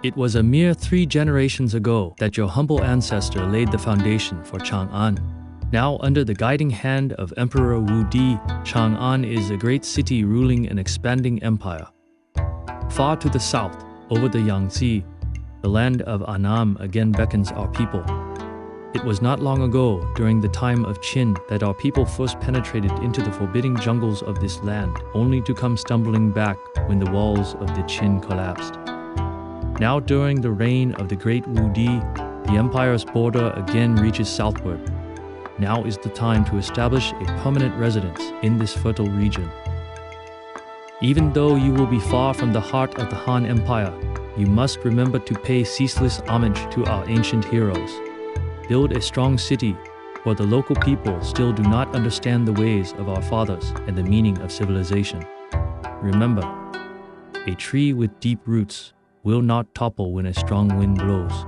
It was a mere 3 generations ago that your humble ancestor laid the foundation for Chang'an. Now, under the guiding hand of Emperor Wudi, Chang'an is a great city ruling an expanding empire. Far to the south, over the Yangtze, the land of Annam again beckons our people. It was not long ago, during the time of Qin, that our people first penetrated into the forbidding jungles of this land, only to come stumbling back when the walls of the Qin collapsed. Now, during the reign of the great Wudi, the empire's border again reaches southward. Now is the time to establish a permanent residence in this fertile region. Even though you will be far from the heart of the Han Empire, you must remember to pay ceaseless homage to our ancient heroes. Build a strong city, for the local people still do not understand the ways of our fathers and the meaning of civilization. Remember, a tree with deep roots will not topple when a strong wind blows.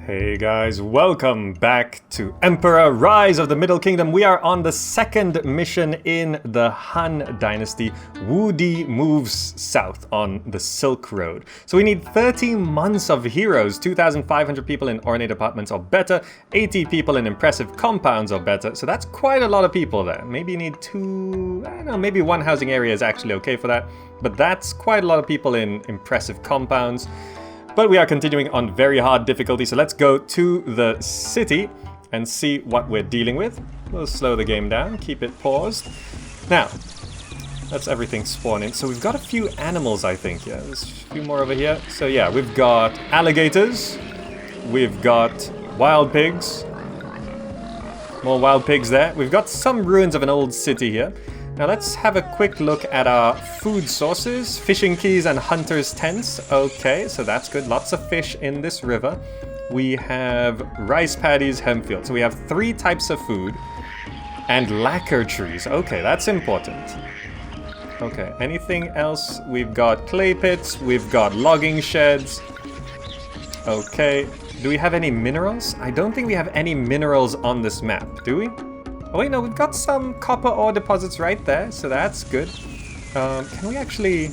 Hey guys, welcome back to Emperor Rise of the Middle Kingdom. We are on the second mission in the Han Dynasty. Wudi moves south on the Silk Road. So we need 30 months of heroes, 2,500 people in ornate apartments or better, 80 people in impressive compounds or better. So that's quite a lot of people there. Maybe you need two, I don't know, maybe one housing area is actually okay for that. But that's quite a lot of people in impressive compounds. But we are continuing on very hard difficulty, so let's go to the city and see what we're dealing with. We'll slow the game down, keep it paused. Now, let's everything spawn in. So we've got a few animals, I think. Yeah, there's a few more over here. So yeah, we've got alligators. We've got wild pigs. More wild pigs there. We've got some ruins of an old city here. Now let's have a quick look at our food sources. Fishing keys and hunters' tents. Okay, so that's good. Lots of fish in this river. We have rice paddies, hemp fields. So we have 3 types of food. And lacquer trees. Okay, that's important. Okay, anything else? We've got clay pits. We've got logging sheds. Okay, do we have any minerals? I don't think we have any minerals on this map, do we? Oh wait, no, we've got some copper ore deposits right there, so that's good. Can we actually...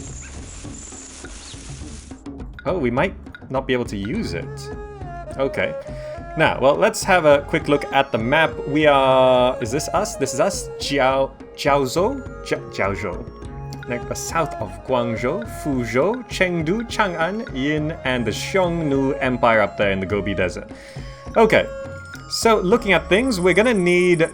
Oh, we might not be able to use it. Okay. Now, well, let's have a quick look at the map. We are... Is this us? This is us. Jiaozhou? Jiaozhou. South of Guangzhou, Fuzhou, Chengdu, Chang'an, Yin, and the Xiongnu Empire up there in the Gobi Desert. Okay. So, looking at things, we're gonna need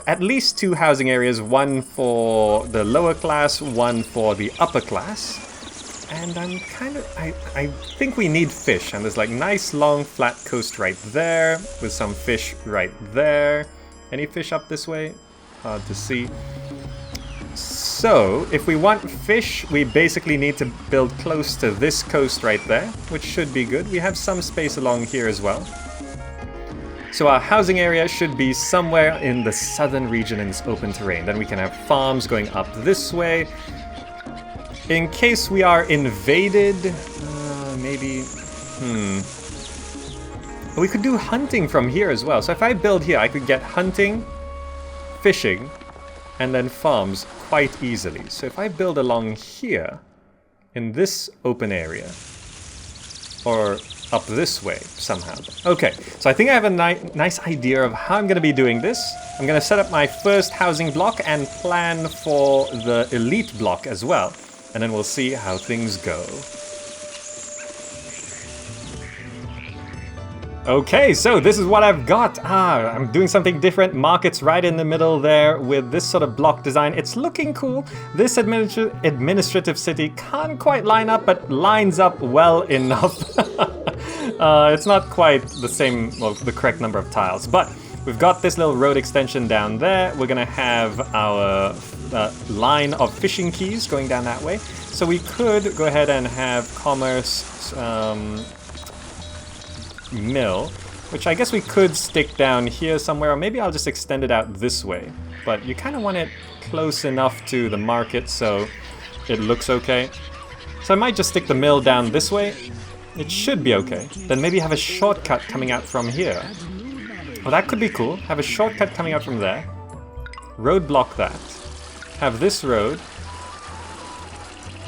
at least 2 housing areas, one for the lower class, one for the upper class. And I think we need fish, and there's like nice long flat coast right there, with some fish right there. Any fish up this way? Hard to see. So, if we want fish, we basically need to build close to this coast right there, which should be good. We have some space along here as well. So our housing area should be somewhere in the southern region in this open terrain. Then we can have farms going up this way. In case we are invaded, maybe... We could do hunting from here as well. So if I build here, I could get hunting, fishing, and then farms quite easily. So if I build along here, in this open area, or up this way somehow. Okay, so I think I have a nice idea of how I'm going to be doing this. I'm going to set up my first housing block and plan for the elite block as well. And then we'll see how things go. Okay, so this is what I've got. I'm doing something different. Markets right in the middle there with this sort of block design. It's looking cool. This administrative city can't quite line up, but lines up well enough. It's not quite the same, well, the correct number of tiles, but we've got this little road extension down there. We're gonna have our line of fishing keys going down that way. So we could go ahead and have commerce mill, which I guess we could stick down here somewhere, or maybe I'll just extend it out this way. But you kind of want it close enough to the market so it looks okay. So I might just stick the mill down this way. It should be okay. Then maybe have a shortcut coming out from here. Well, that could be cool. Have a shortcut coming out from there. Road block that. Have this road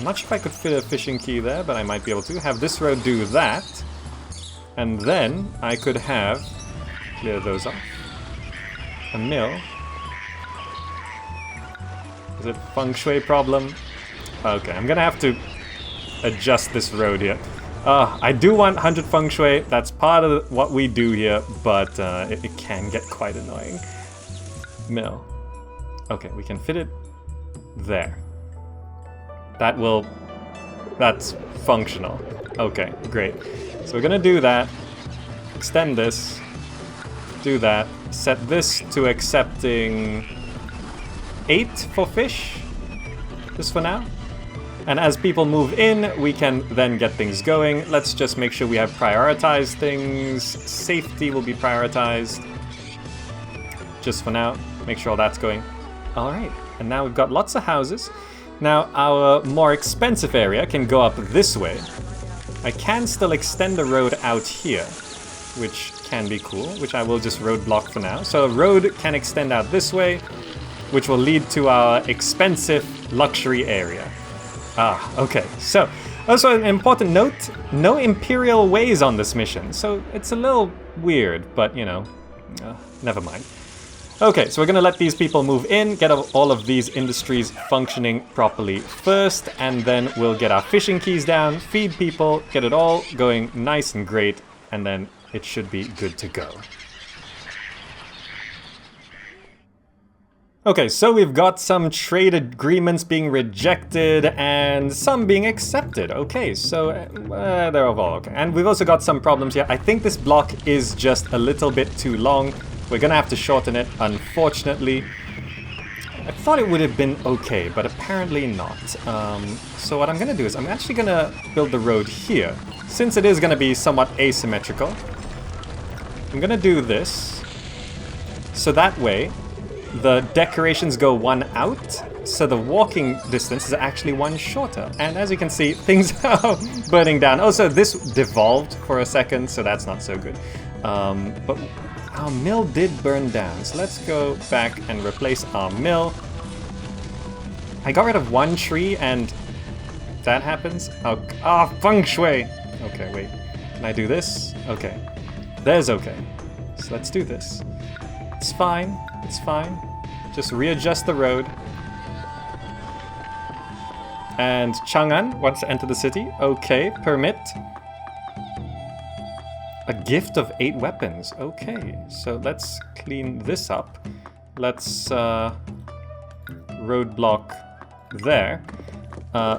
I'm not sure if I could fit a fishing key there, but I might be able to. Have this road do that. And then I could have... Clear those off. A mill. Is it Feng Shui problem? Okay, I'm gonna have to adjust this road here. I do want 100 Feng Shui. That's part of what we do here, but it can get quite annoying. Mill. Okay, we can fit it there. That's functional. Okay, great. So we're gonna do that. Extend this. Do that. Set this to accepting 8 for fish. Just for now. And as people move in, we can then get things going. Let's just make sure we have prioritized things. Safety will be prioritized. Just for now. Make sure all that's going. Alright, and now we've got lots of houses. Now our more expensive area can go up this way. I can still extend the road out here, which can be cool, which I will just roadblock for now. So a road can extend out this way, which will lead to our expensive luxury area. Okay. So, also an important note, no Imperial ways on this mission. So it's a little weird, but you know, never mind. Okay, so we're gonna let these people move in, get all of these industries functioning properly first, and then we'll get our fishing keys down, feed people, get it all going nice and great, and then it should be good to go. Okay, so we've got some trade agreements being rejected and some being accepted. Okay, so they're all okay. And we've also got some problems here. I think this block is just a little bit too long. We're gonna have to shorten it, unfortunately. I thought it would have been okay, but apparently not. So what I'm gonna do is I'm actually gonna build the road here. Since it is gonna be somewhat asymmetrical, I'm gonna do this. So that way, the decorations go one out, so the walking distance is actually one shorter. And as you can see, things are burning down. Also, this devolved for a second, so that's not so good. But our mill did burn down, so let's go back and replace our mill. I got rid of one tree and that happens. Feng Shui! Okay, wait. Can I do this? Okay. There's okay. So let's do this. It's fine. It's fine. Just readjust the road. And Chang'an wants to enter the city. Okay, permit. A gift of 8 weapons. Okay, so let's clean this up. Let's roadblock there.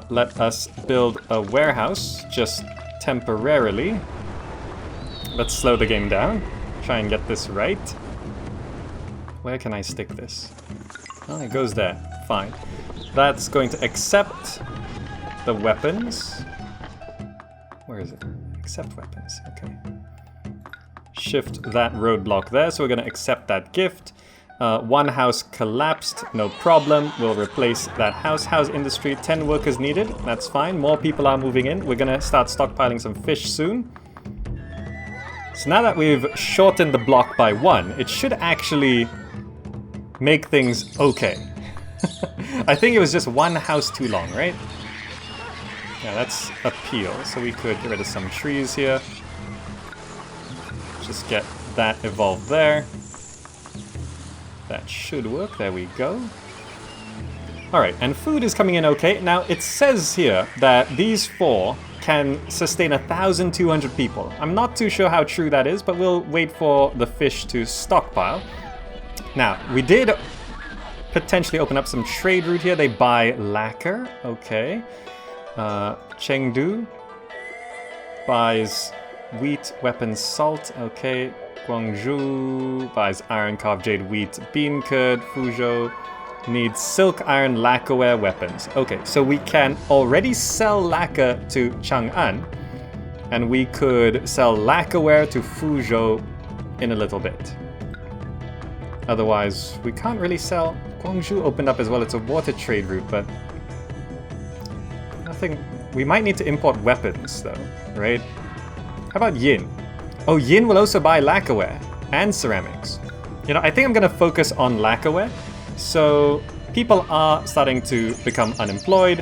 Let us build a warehouse just temporarily. Let's slow the game down. Try and get this right. Where can I stick this? Oh, it goes there. Fine. That's going to accept the weapons. Where is it? Accept weapons. Okay. Shift that roadblock there. So we're going to accept that gift. One house collapsed. No problem. We'll replace that house. House industry. 10 workers needed. That's fine. More people are moving in. We're going to start stockpiling some fish soon. So now that we've shortened the block by 1, it should actually make things okay. I think it was just one house too long, right? Yeah, that's appeal. So we could get rid of some trees here. Just get that evolved there. That should work. There we go. Alright, and food is coming in okay. Now, it says here that these 4 can sustain 1,200 people. I'm not too sure how true that is, but we'll wait for the fish to stockpile. Now, we did potentially open up some trade route here. They buy lacquer. Okay. Chengdu buys wheat, weapons, salt. Okay. Guangzhou buys iron, carved jade, wheat, bean curd. Fuzhou needs silk, iron, lacquerware, weapons. Okay, so we can already sell lacquer to Chang'an, and we could sell lacquerware to Fuzhou in a little bit. Otherwise, we can't really sell. Guangzhou opened up as well. It's a water trade route, but nothing. We might need to import weapons, though, right? How about Yin? Oh, Yin will also buy lacquerware and ceramics. You know, I think I'm going to focus on lacquerware. So people are starting to become unemployed.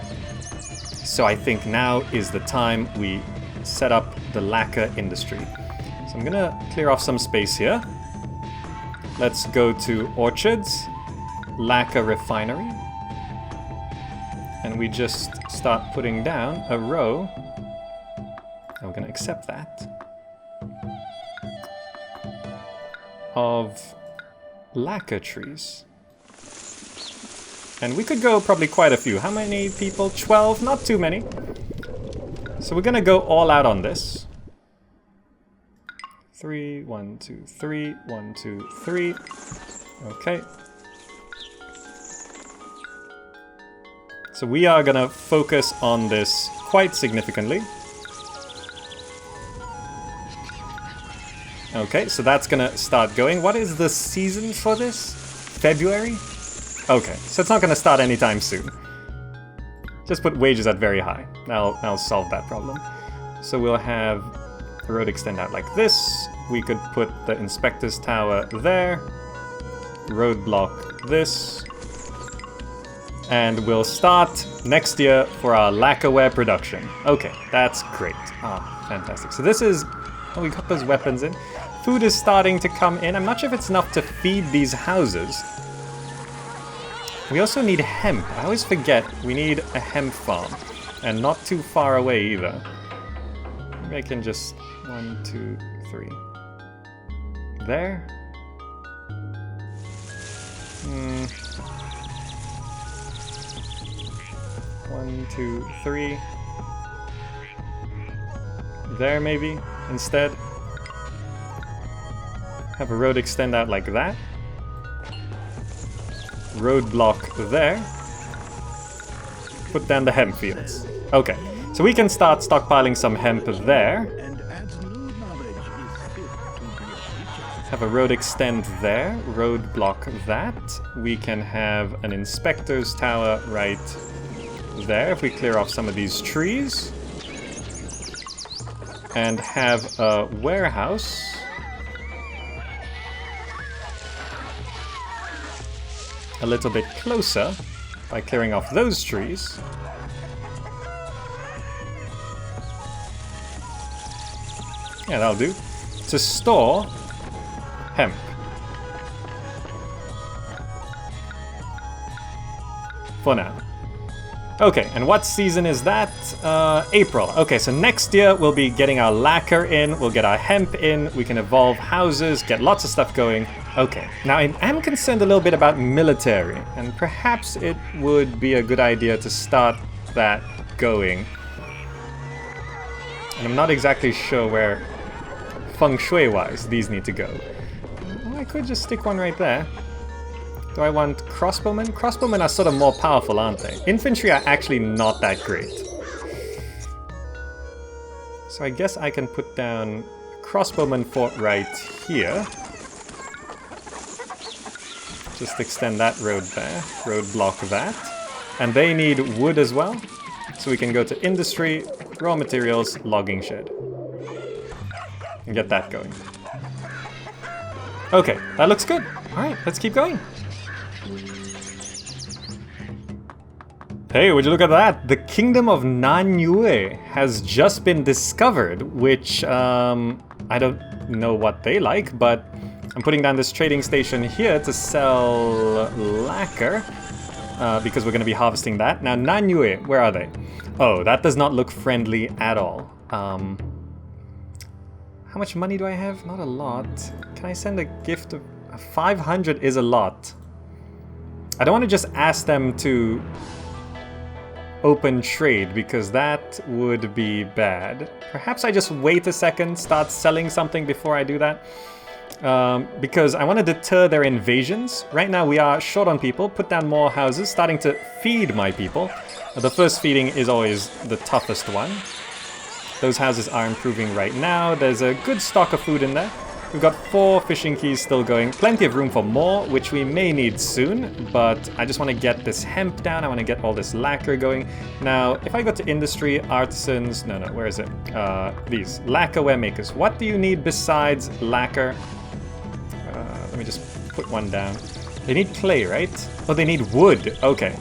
So I think now is the time we set up the lacquer industry. So I'm gonna clear off some space here. Let's go to orchards, lacquer refinery. And we just start putting down a row. I'm gonna accept that. Of lacquer trees. And we could go probably quite a few. How many people? 12? Not too many. So we're gonna go all out on this. 3, 1, 2, 3, 1, 2, 3. Okay. So we are gonna focus on this quite significantly. Okay, so that's gonna start going. What is the season for this? February? Okay, so it's not gonna start anytime soon. Just put wages at very high. That'll solve that problem. So we'll have the road extend out like this. We could put the inspector's tower there. Roadblock this. And we'll start next year for our lacquerware production. Okay, that's great. Ah, fantastic. So this is... Oh, we got those weapons in. Food is starting to come in. I'm not sure if it's enough to feed these houses. We also need hemp. I always forget we need a hemp farm. And not too far away either. Maybe I can just... 1, 2, 3. There? 1, 2, 3. There maybe, instead. Have a road extend out like that. Roadblock there. Put down the hemp fields. Okay, so we can start stockpiling some hemp there. Have a road extend there, roadblock that. We can have an inspector's tower right there if we clear off some of these trees. And have a warehouse. A little bit closer by clearing off those trees. Yeah, that'll do. To store hemp. For now. Okay, and what season is that? April. Okay, so next year we'll be getting our lacquer in, we'll get our hemp in, we can evolve houses, get lots of stuff going. Okay, now I am concerned a little bit about military, and perhaps it would be a good idea to start that going. And I'm not exactly sure where Feng Shui-wise these need to go. Well, I could just stick one right there. Do I want crossbowmen? Crossbowmen are sort of more powerful, aren't they? Infantry are actually not that great. So I guess I can put down a crossbowman fort right here. Just extend that road there. Road block that. And they need wood as well. So we can go to industry, raw materials, logging shed. And get that going. Okay, that looks good. Alright, let's keep going. Hey, would you look at that? The kingdom of Nanyue has just been discovered, which I don't know what they like, but I'm putting down this trading station here to sell lacquer, because we're going to be harvesting that. Now, Nanyue, where are they? Oh, that does not look friendly at all. How much money do I have? Not a lot. Can I send a gift of... 500 is a lot. I don't want to just ask them to open trade, because that would be bad. Perhaps I just wait a second, start selling something before I do that. Because I want to deter their invasions. Right now we are short on people. Put down more houses, starting to feed my people. The first feeding is always the toughest one. Those houses are improving right now. There's a good stock of food in there. We've got 4 fishing keys still going. Plenty of room for more, which we may need soon. But I just want to get this hemp down. I want to get all this lacquer going. Now, if I go to industry, artisans... No, where is it? These. Lacquerware makers. What do you need besides lacquer? Let me just put one down. They need clay, right? Oh, they need wood. Okay.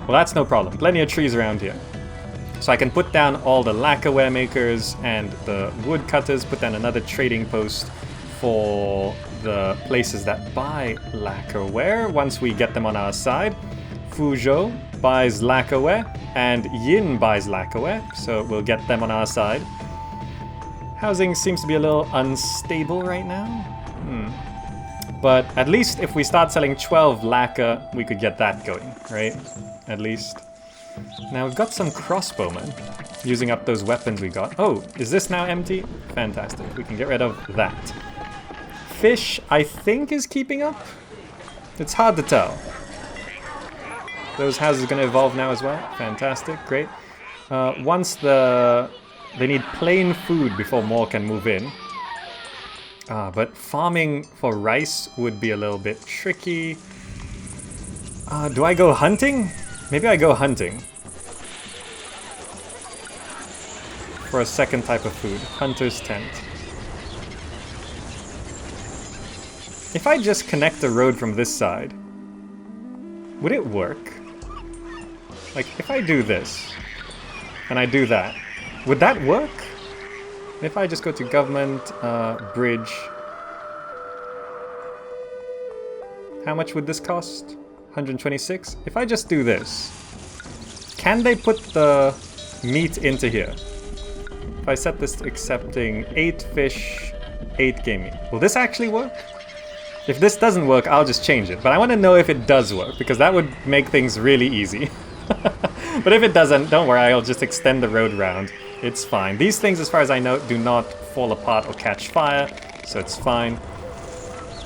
Well, that's no problem. Plenty of trees around here. So I can put down all the lacquerware makers and the woodcutters, put down another trading post for the places that buy lacquerware once we get them on our side. Fuzhou buys lacquerware and Yin buys lacquerware, so we'll get them on our side. Housing seems to be a little unstable right now. But at least if we start selling 12 lacquer, we could get that going, right? At least. Now we've got some crossbowmen using up those weapons we got. Oh, is this now empty? Fantastic. We can get rid of that. Fish, I think, is keeping up. It's hard to tell. Those houses are going to evolve now as well. Fantastic, great. Once they need plain food before more can move in. But farming for rice would be a little bit tricky. Do I go hunting? Maybe I go hunting. For a second type of food. Hunter's tent. If I just connect the road from this side, would it work? Like, if I do this, and I do that, would that work? If I just go to government, bridge, how much would this cost? 126? If I just do this, can they put the meat into here? If I set this to accepting 8 fish, 8 game meat, will this actually work? If this doesn't work, I'll just change it. But I want to know if it does work, because that would make things really easy. But if it doesn't, don't worry, I'll just extend the road round. It's fine. These things, as far as I know, do not fall apart or catch fire, so it's fine.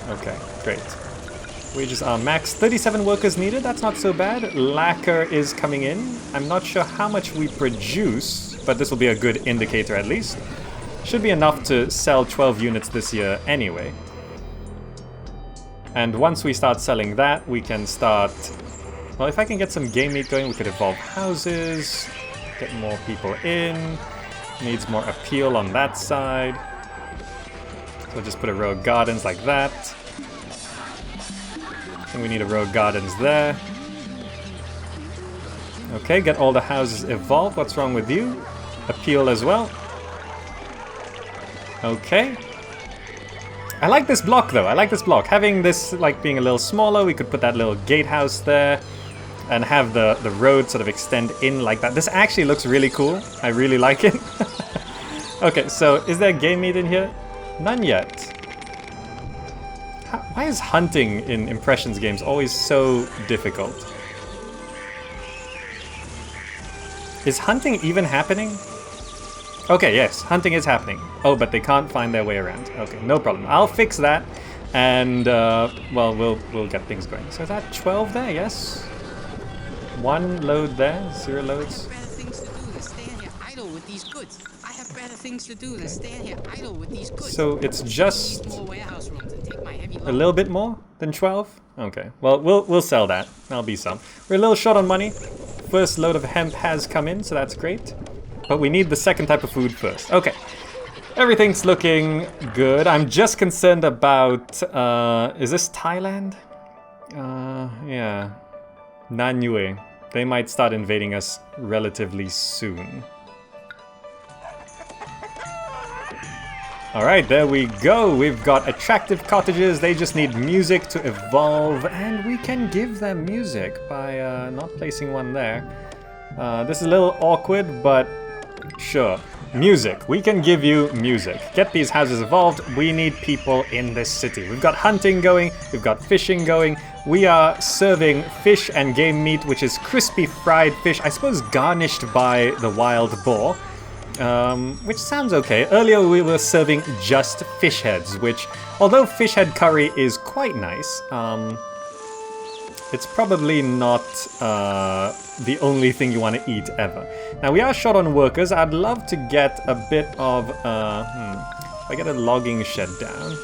Okay, great. Wages are max. 37 workers needed, that's not so bad. Lacquer is coming in. I'm not sure how much we produce, but this will be a good indicator at least. Should be enough to sell 12 units this year anyway. And once we start selling that, we can start... Well, if I can get some game meat going, we could evolve houses, get more people in. Needs more appeal on that side. So just put a row of gardens like that. And we need a row of gardens there. Okay, get all the houses evolved. What's wrong with you? Appeal as well. Okay. I like this block though, I like this block. Having this like being a little smaller, we could put that little gatehouse there and have the road sort of extend in like that. This actually looks really cool. I really like it. Okay, so is there game meat in here? None yet. Why is hunting in Impressions games always so difficult? Is hunting even happening? Okay, yes, hunting is happening. Oh, but they can't find their way around. Okay, no problem. I'll fix that, and well, we'll get things going. So is that 12 there? Yes. 1 load there. 0 loads. So it's just a little bit more than 12. Okay. Well, we'll sell that. That'll be some. We're a little short on money. First load of hemp has come in, so that's great. But we need the second type of food first. Okay. Everything's looking good. I'm just concerned about... is this Thailand? Yeah. Nanyue. They might start invading us relatively soon. Alright, there we go. We've got attractive cottages. They just need music to evolve. And we can give them music by not placing one there. This is a little awkward, but sure. Music. We can give you music. Get these houses evolved. We need people in this city. We've got hunting going. We've got fishing going. We are serving fish and game meat, which is crispy fried fish, I suppose garnished by the wild boar. Which sounds okay. Earlier we were serving just fish heads, which, although fish head curry is quite nice, it's probably not the only thing you want to eat ever. Now we are short on workers. I'd love to get a bit of, if I get a logging shed down.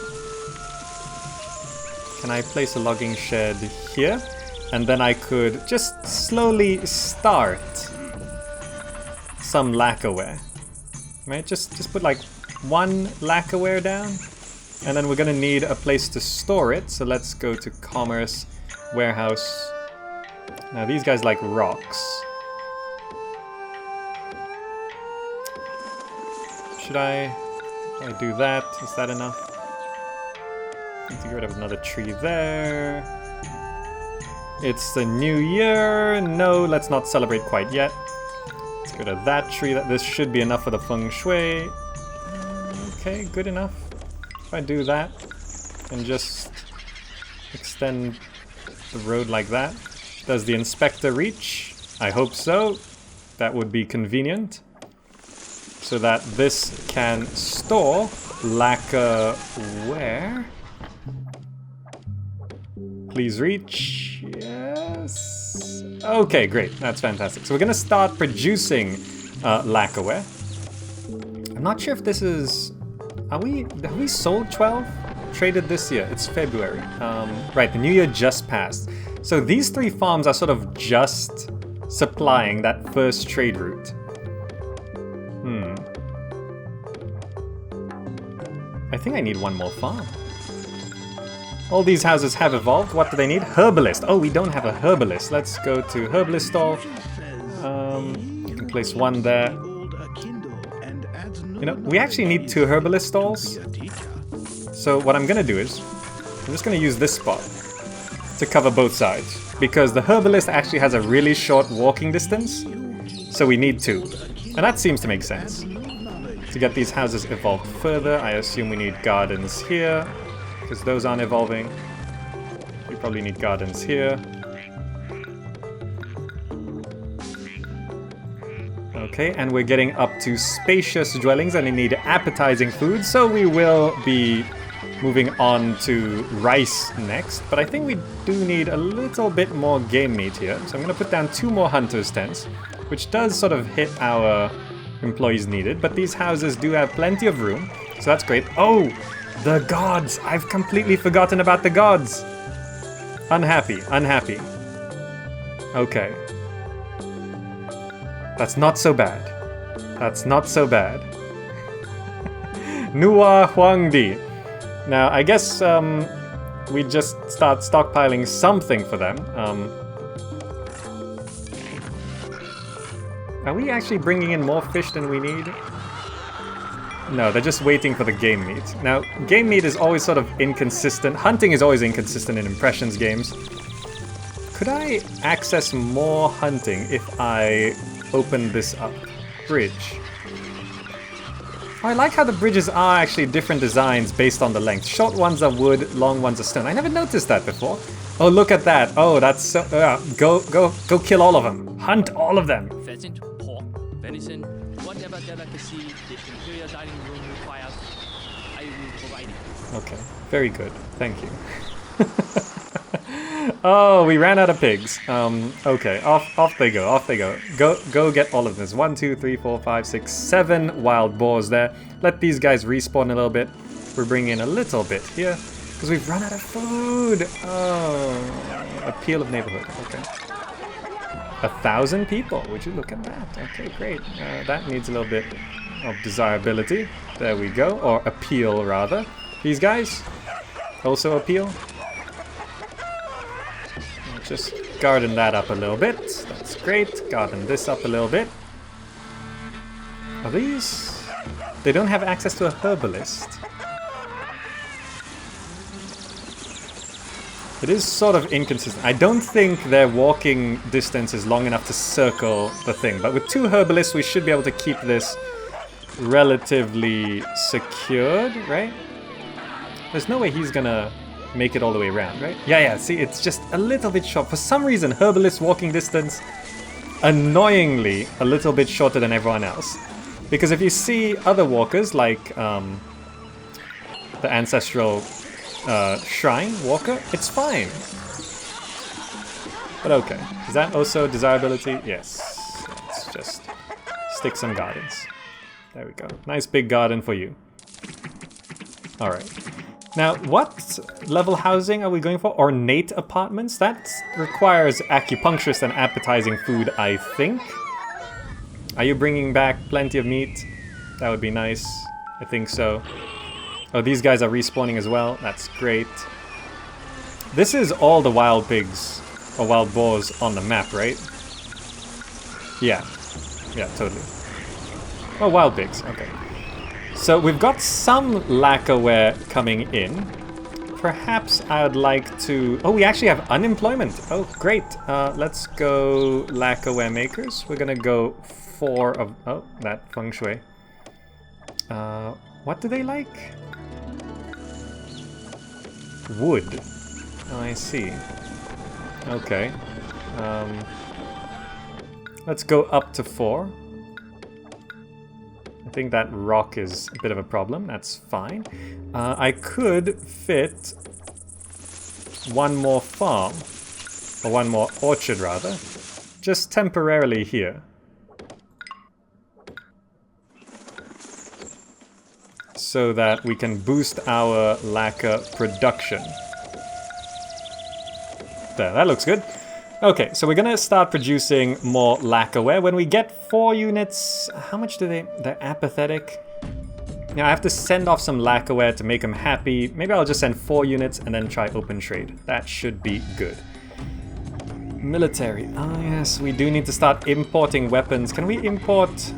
Can I place a logging shed here? And then I could just slowly start some lacquerware. Right, just put like 1 lacquerware down. And then we're gonna need a place to store it. So let's go to commerce, warehouse. Now these guys like rocks. Should I do that? Is that enough? Need to get rid of another tree there. It's the new year. No, let's not celebrate quite yet. Let's get rid of that tree. This should be enough for the Feng Shui. Okay, good enough. If I do that and just extend the road like that. Does the inspector reach? I hope so. That would be convenient. So that this can store lacquer where? Please reach. Yes. Okay, great. That's fantastic. So we're gonna start producing lacquerware. I'm not sure if this is... Have we sold 12? Traded this year. It's February. Right, the new year just passed. So these 3 farms are sort of just supplying that first trade route. I think I need 1 more farm. All these houses have evolved. What do they need? Herbalist. Oh, we don't have a herbalist. Let's go to herbalist stall. You can place 1 there. You know, we actually need 2 herbalist stalls. So what I'm gonna do is, I'm just gonna use this spot to cover both sides. Because the herbalist actually has a really short walking distance. So we need 2. And that seems to make sense. To get these houses evolved further, I assume we need gardens here. Because those aren't evolving. We probably need gardens here. Okay, and we're getting up to spacious dwellings and they need appetizing food, so we will be moving on to rice next. But I think we do need a little bit more game meat here. So I'm going to put down 2 more hunters' tents, which does sort of hit our employees needed. But these houses do have plenty of room, so that's great. Oh, the gods! I've completely forgotten about the gods! Unhappy, unhappy. Okay. That's not so bad. That's not so bad. Nuwa Huangdi. Now, I guess we just start stockpiling something for them. Are we actually bringing in more fish than we need? No, they're just waiting for the game meat. Now, game meat is always sort of inconsistent. Hunting is always inconsistent in Impressions games. Could I access more hunting if I open this up? Bridge. Oh, I like how the bridges are actually different designs based on the length. Short ones are wood, long ones are stone. I never noticed that before. Oh, look at that. Oh, that's so... go kill all of them. Hunt all of them. Pheasant, pork, venison, whatever delicacy the Imperial dining room requires, I will provide it. Okay, very good. Thank you. Oh, we ran out of pigs. Okay, off they go, off they go. Go get all of this. 1, 2, 3, 4, 5, 6, 7 wild boars there. Let these guys respawn a little bit. We're bringing in a little bit here, because we've run out of food. Oh, appeal of neighborhood, okay. 1,000 people, would you look at that? Okay, great. That needs a little bit of desirability. There we go, or appeal rather. These guys, also appeal. Just garden that up a little bit. That's great. Garden this up a little bit. Are these... They don't have access to a herbalist. It is sort of inconsistent. I don't think their walking distance is long enough to circle the thing. But with 2 herbalists, we should be able to keep this relatively secured, right? There's no way he's gonna make it all the way around, right? Yeah, see, it's just a little bit short. For some reason, herbalist walking distance, annoyingly, a little bit shorter than everyone else. Because if you see other walkers, like the ancestral shrine walker, it's fine. But okay, is that also desirability? Yes. Let's just stick some gardens. There we go. Nice big garden for you. Alright. Now, what level housing are we going for? Ornate apartments? That requires acupuncturist and appetizing food, I think. Are you bringing back plenty of meat? That would be nice. I think so. Oh, these guys are respawning as well. That's great. This is all the wild pigs, or wild boars on the map, right? Yeah. Yeah, totally. Oh, wild pigs. Okay. So we've got some lacquerware coming in. Perhaps I would like to... Oh, we actually have unemployment. Oh, great. Let's go lacquerware makers. We're gonna go 4 of... Oh, that Feng Shui. What do they like? Wood. Oh, I see. Okay. Let's go up to 4. I think that rock is a bit of a problem. That's fine. I could fit 1 more farm, or 1 more orchard rather, just temporarily here. So that we can boost our lacquer production. There, that looks good. Okay, so we're gonna start producing more lacquerware. When we get 4 units, how much do they... They're apathetic. Now I have to send off some lacquerware to make them happy. Maybe I'll just send 4 units and then try open trade. That should be good. Military. Oh yes, we do need to start importing weapons. Can we import...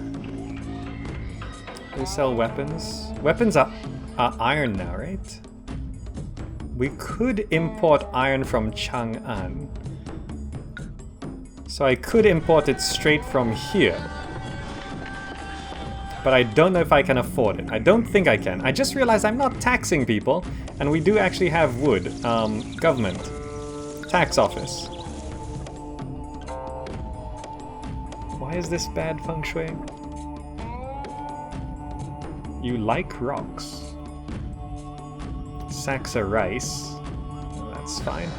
They sell weapons? Weapons are iron now, right? We could import iron from Chang'an. So I could import it straight from here. But I don't know if I can afford it. I don't think I can. I just realized I'm not taxing people. And we do actually have wood. Government. Tax office. Why is this bad feng shui? You like rocks. Sacks of rice. Well, that's fine.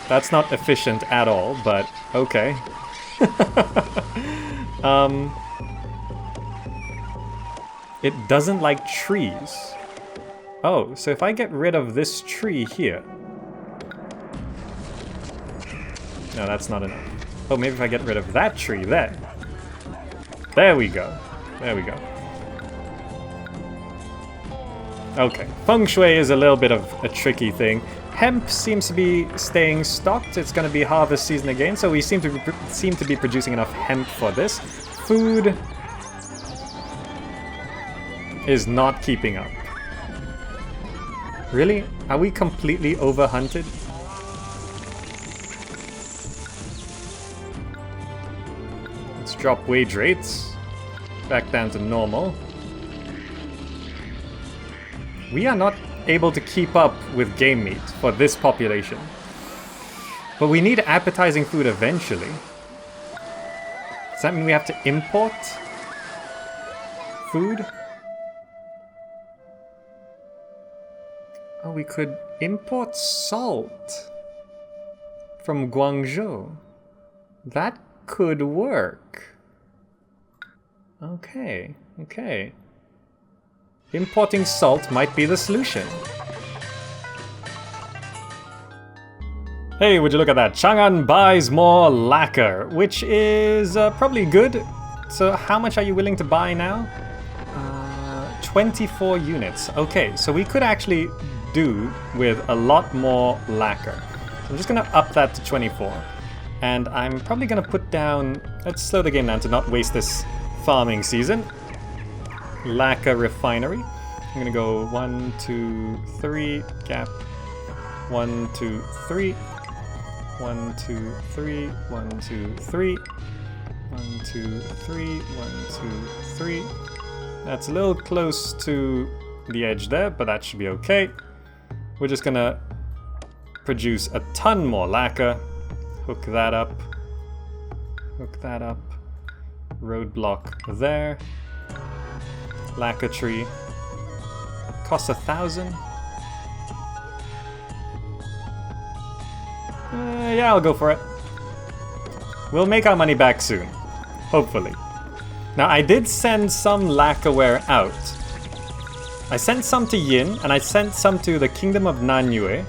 That's not efficient at all, but okay. It doesn't like trees. Oh, so if I get rid of this tree here... No, that's not enough. Oh, maybe if I get rid of that tree there. There we go. There we go. Okay, feng shui is a little bit of a tricky thing. Hemp seems to be staying stocked. It's going to be harvest season again, so we seem to be producing enough hemp for this. Food is not keeping up. Really? Are we completely overhunted? Let's drop wage rates back down to normal. We are not able to keep up with game meat for this population. But we need appetizing food eventually. Does that mean we have to import food? Oh, we could import salt from Guangzhou. That could work. Okay, okay. Importing salt might be the solution. Hey, would you look at that? Chang'an buys more lacquer, which is probably good. So how much are you willing to buy now? 24 units. Okay, so we could actually do with a lot more lacquer. So I'm just going to up that to 24. And I'm probably going to put down... Let's slow the game down to not waste this farming season. Lacquer refinery. I'm gonna go 1, 2, 3, gap. 1, 2, 3. 1, 2, 3. 1, 2, 3. 1, 2, 3. 1, 2, 3. That's a little close to the edge there, but that should be okay. We're just gonna produce a ton more lacquer. Hook that up. Hook that up. Roadblock there. Lacquer tree. Costs 1,000. Yeah, I'll go for it. We'll make our money back soon. Hopefully. Now, I did send some lacquerware out. I sent some to Yin, and I sent some to the Kingdom of Nanyue.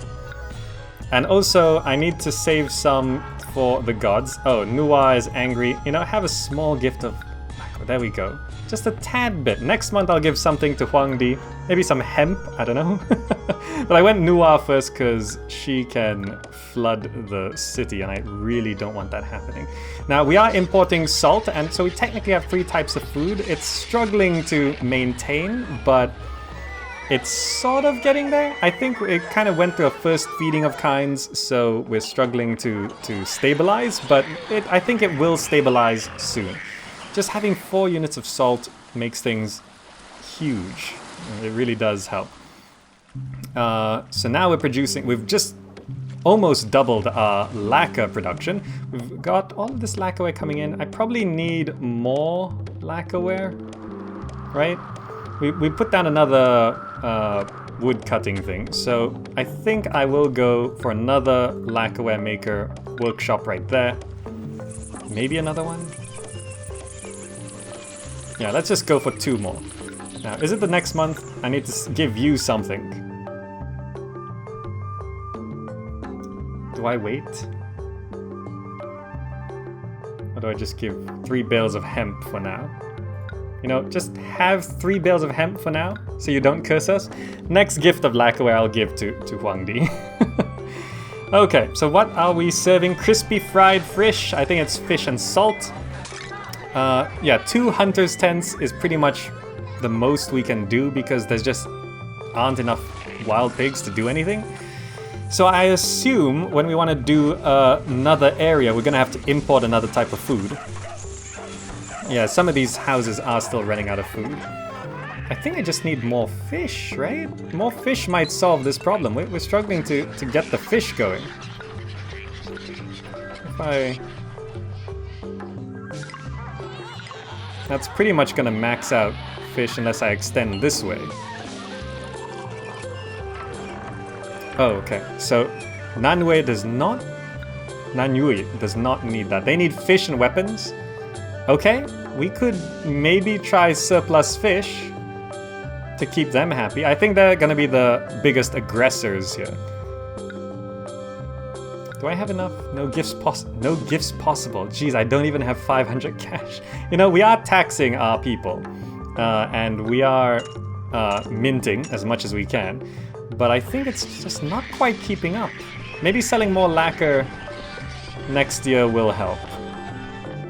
And also, I need to save some for the gods. Oh, Nuwa is angry. You know, have a small gift of There we go. Just a tad bit. Next month I'll give something to Huangdi. Maybe some hemp, I don't know. But I went Noir first because she can flood the city and I really don't want that happening. Now we are importing salt, and so we technically have 3 types of food. It's struggling to maintain, but it's sort of getting there. I think it kind of went through a first feeding of kinds, so we're struggling to stabilize, but I think it will stabilize soon. Just having 4 units of salt makes things huge. It really does help. So now we're producing, we've just almost doubled our lacquer production. We've got all of this lacquerware coming in. I probably need more lacquerware, right? We put down another wood cutting thing, so I think I will go for another lacquerware maker workshop right there. Maybe another one? Yeah, let's just go for 2 more. Now, is it the next month? I need to give you something. Do I wait? Or do I just give 3 bales of hemp for now? You know, just have 3 bales of hemp for now, so you don't curse us. Next gift of lacquerware I'll give to Huangdi. Okay, so what are we serving? Crispy fried fish. I think it's fish and salt. Yeah, 2 hunters' tents is pretty much the most we can do because there's just aren't enough wild pigs to do anything. So I assume when we want to do another area, we're going to have to import another type of food. Yeah, some of these houses are still running out of food. I think I just need more fish, right? More fish might solve this problem. We're struggling to get the fish going. That's pretty much going to max out fish unless I extend this way. Oh, okay. So Nanyue does not need that. They need fish and weapons. Okay, we could maybe try surplus fish to keep them happy. I think they're gonna be the biggest aggressors here. Do I have enough? No gifts possible. Jeez, I don't even have 500 cash. You know, we are taxing our people, and we are minting as much as we can. But I think it's just not quite keeping up. Maybe selling more lacquer next year will help.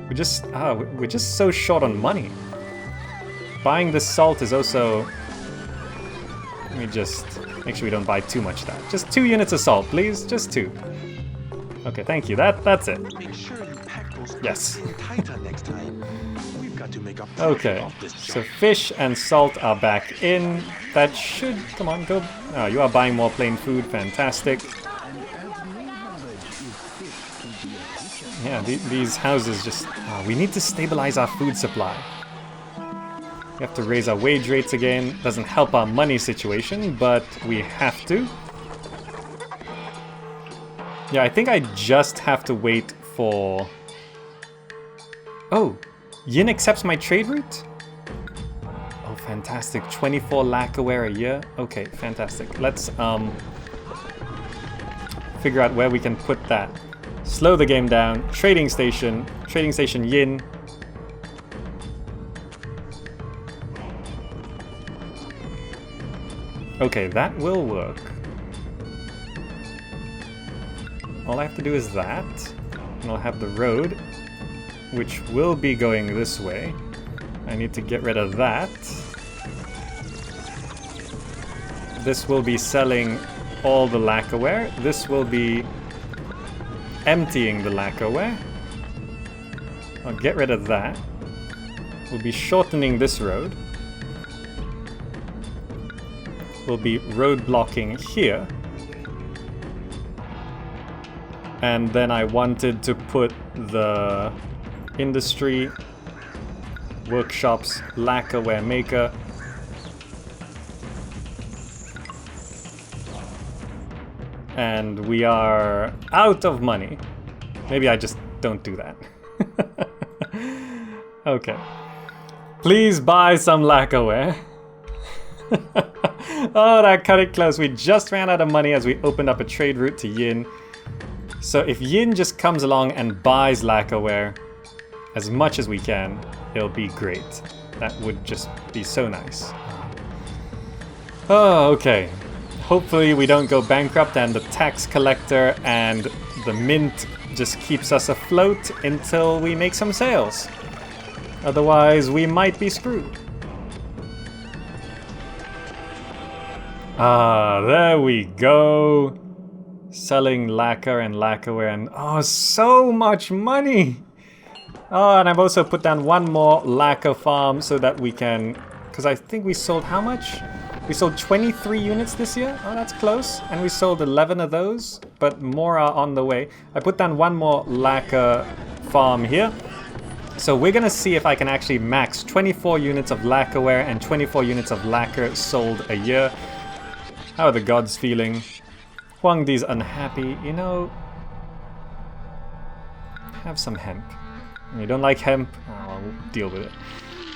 We're just so short on money. Buying this salt is also... Let me just make sure we don't buy too much of that. Just 2 units of salt, please. Just 2. Okay, thank you. That's it. Make sure you pack those yes. tighter next time. We've got to make a okay, so fish and salt are back in. That should... Come on, go... Oh, you are buying more plain food. Fantastic. Yeah, these houses just... we need to stabilize our food supply. We have to raise our wage rates again. Doesn't help our money situation, but we have to. Yeah, I think I just have to wait for... Oh, Yin accepts my trade route? Oh, fantastic. 24 lacquerware a year. Okay, fantastic. Let's figure out where we can put that. Slow the game down. Trading station Yin. Okay, that will work. All I have to do is that, and I'll have the road, which will be going this way. I need to get rid of that. This will be selling all the lacquerware. This will be emptying the lacquerware. I'll get rid of that. We'll be shortening this road. We'll be road blocking here. And then I wanted to put the industry, workshops, lacquerware maker. And we are out of money. Maybe I just don't do that. Okay. Please buy some lacquerware. Oh, that cut it close. We just ran out of money as we opened up a trade route to Yin. So if Yin just comes along and buys lacquerware, as much as we can, it'll be great. That would just be so nice. Oh, okay. Hopefully we don't go bankrupt and the tax collector and the mint just keeps us afloat until we make some sales. Otherwise, we might be screwed. Ah, there we go. Selling lacquer and lacquerware and oh, so much money. Oh, and I've also put down one more lacquer farm so that we can, because I think we sold how much? We sold 23 units this year. Oh, that's close. And we sold 11 of those, but more are on the way. I put down one more lacquer farm here. So we're gonna see if I can actually max 24 units of lacquerware and 24 units of lacquer sold a year. How are the gods feeling? Huangdi's unhappy. You know, have some hemp. You don't like hemp? Oh, I'll deal with it.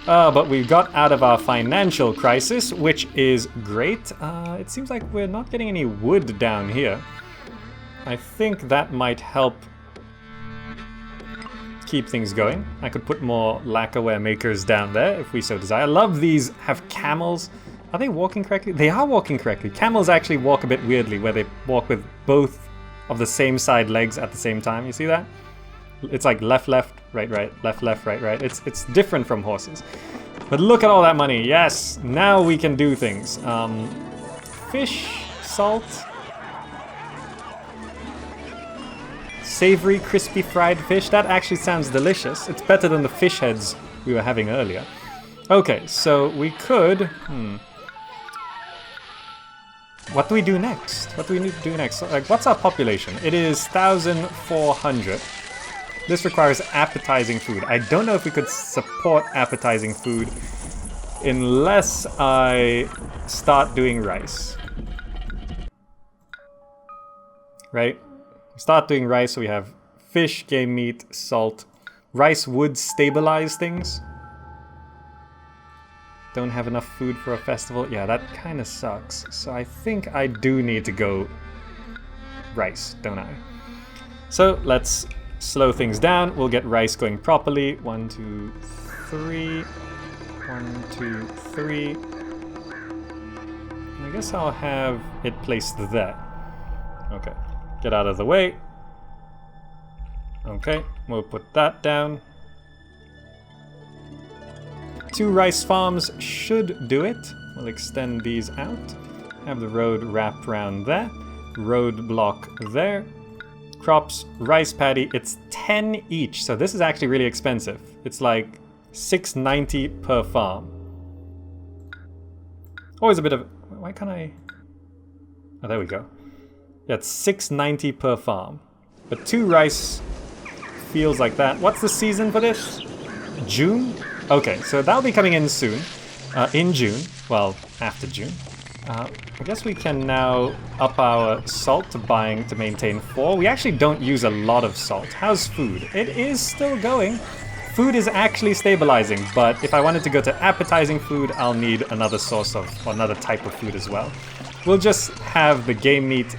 But we got out of our financial crisis, which is great. It seems like we're not getting any wood down here. I think that might help keep things going. I could put more lacquerware makers down there if we so desire. I love these have camels. Are they walking correctly? They are walking correctly. Camels actually walk a bit weirdly where they walk with both of the same side legs at the same time. You see that? It's like left, left, right, right, left, left, right, right. It's different from horses. But look at all that money. Yes, now we can do things. Fish, salt. Savory, crispy fried fish. That actually sounds delicious. It's better than the fish heads we were having earlier. Okay, so we could... What do we do next? What do we need to do next? Like, what's our population? It is 1,400. This requires appetizing food. I don't know if we could support appetizing food unless I start doing rice. Right? Start doing rice, so we have fish, game meat, salt. Rice would stabilize things. Don't have enough food for a festival. Yeah, that kind of sucks. So I think I do need to go rice, don't I? So let's slow things down. We'll get rice going properly. 1, 2, 3. 1, 2, 3. I guess I'll have it placed there. Okay. Get out of the way. Okay, we'll put that down. 2 rice farms should do it. We'll extend these out. Have the road wrap around there. Road block there. Crops, rice paddy, it's 10 each. So this is actually really expensive. It's like $6.90 per farm. Always a bit of... Why can't I... Oh, there we go. Yeah, it's $6.90 per farm. But 2 rice fields like that. What's the season for this? June? Okay, so that'll be coming in soon. In June. Well, after June. I guess we can now up our salt to maintain 4. We actually don't use a lot of salt. How's food? It is still going. Food is actually stabilizing, but if I wanted to go to appetizing food, I'll need another source of, or another type of food as well. We'll just have the game meat.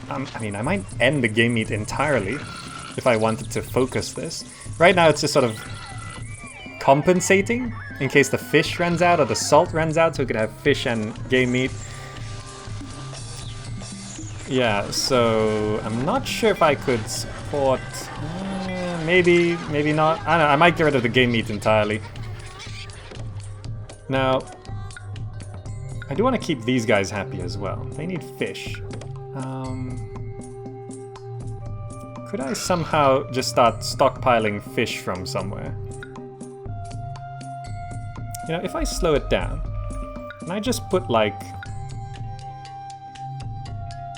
I mean, I might end the game meat entirely if I wanted to focus this. Right now it's just sort of compensating in case the fish runs out or the salt runs out, so we could have fish and game meat. Yeah, so I'm not sure if I could support... maybe, maybe not. I don't know, I might get rid of the game meat entirely. Now, I do want to keep these guys happy as well. They need fish. Could I somehow just start stockpiling fish from somewhere? You know, if I slow it down, can I just put like...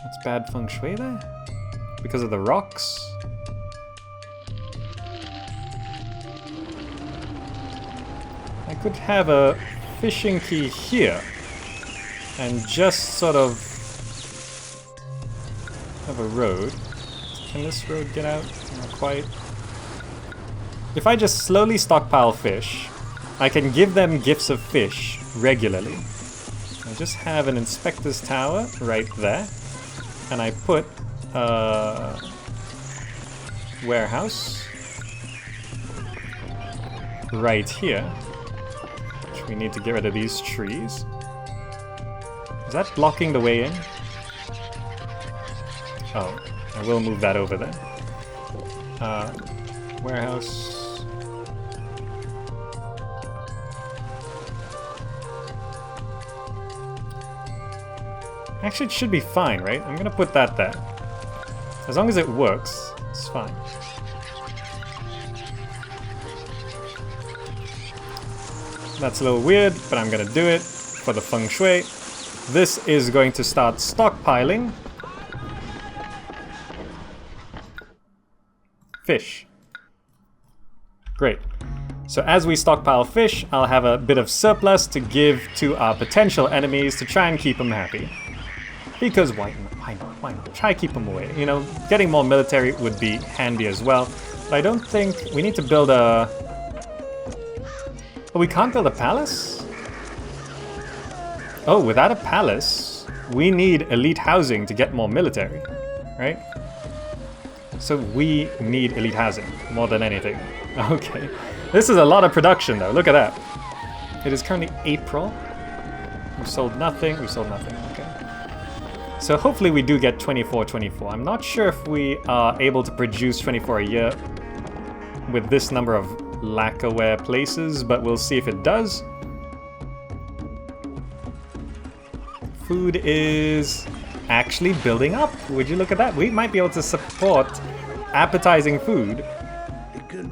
That's bad feng shui there? Because of the rocks? I could have a fishing key here and just sort of have a road. Can this road get out? Not quite. If I just slowly stockpile fish, I can give them gifts of fish regularly. I just have an inspector's tower right there, and I put a warehouse right here. Which we need to get rid of these trees. Is that blocking the way in? Oh, I will move that over there. Warehouse. Actually, it should be fine, right? I'm gonna put that there. As long as it works, it's fine. That's a little weird, but I'm gonna do it for the Feng Shui. This is going to start stockpiling fish. Great. So as we stockpile fish, I'll have a bit of surplus to give to our potential enemies to try and keep them happy. Because why not? Try keep them away. You know, getting more military would be handy as well. But I don't think we need to build a... Oh, we can't build a palace? Oh, without a palace, we need elite housing to get more military, right? So we need elite housing more than anything. Okay. This is a lot of production though, look at that. It is currently April. We've sold nothing, okay. So hopefully we do get 24. I'm not sure if we are able to produce 24 a year with this number of lacquerware places, but we'll see if it does. Food is actually building up. Would you look at that? We might be able to support appetizing food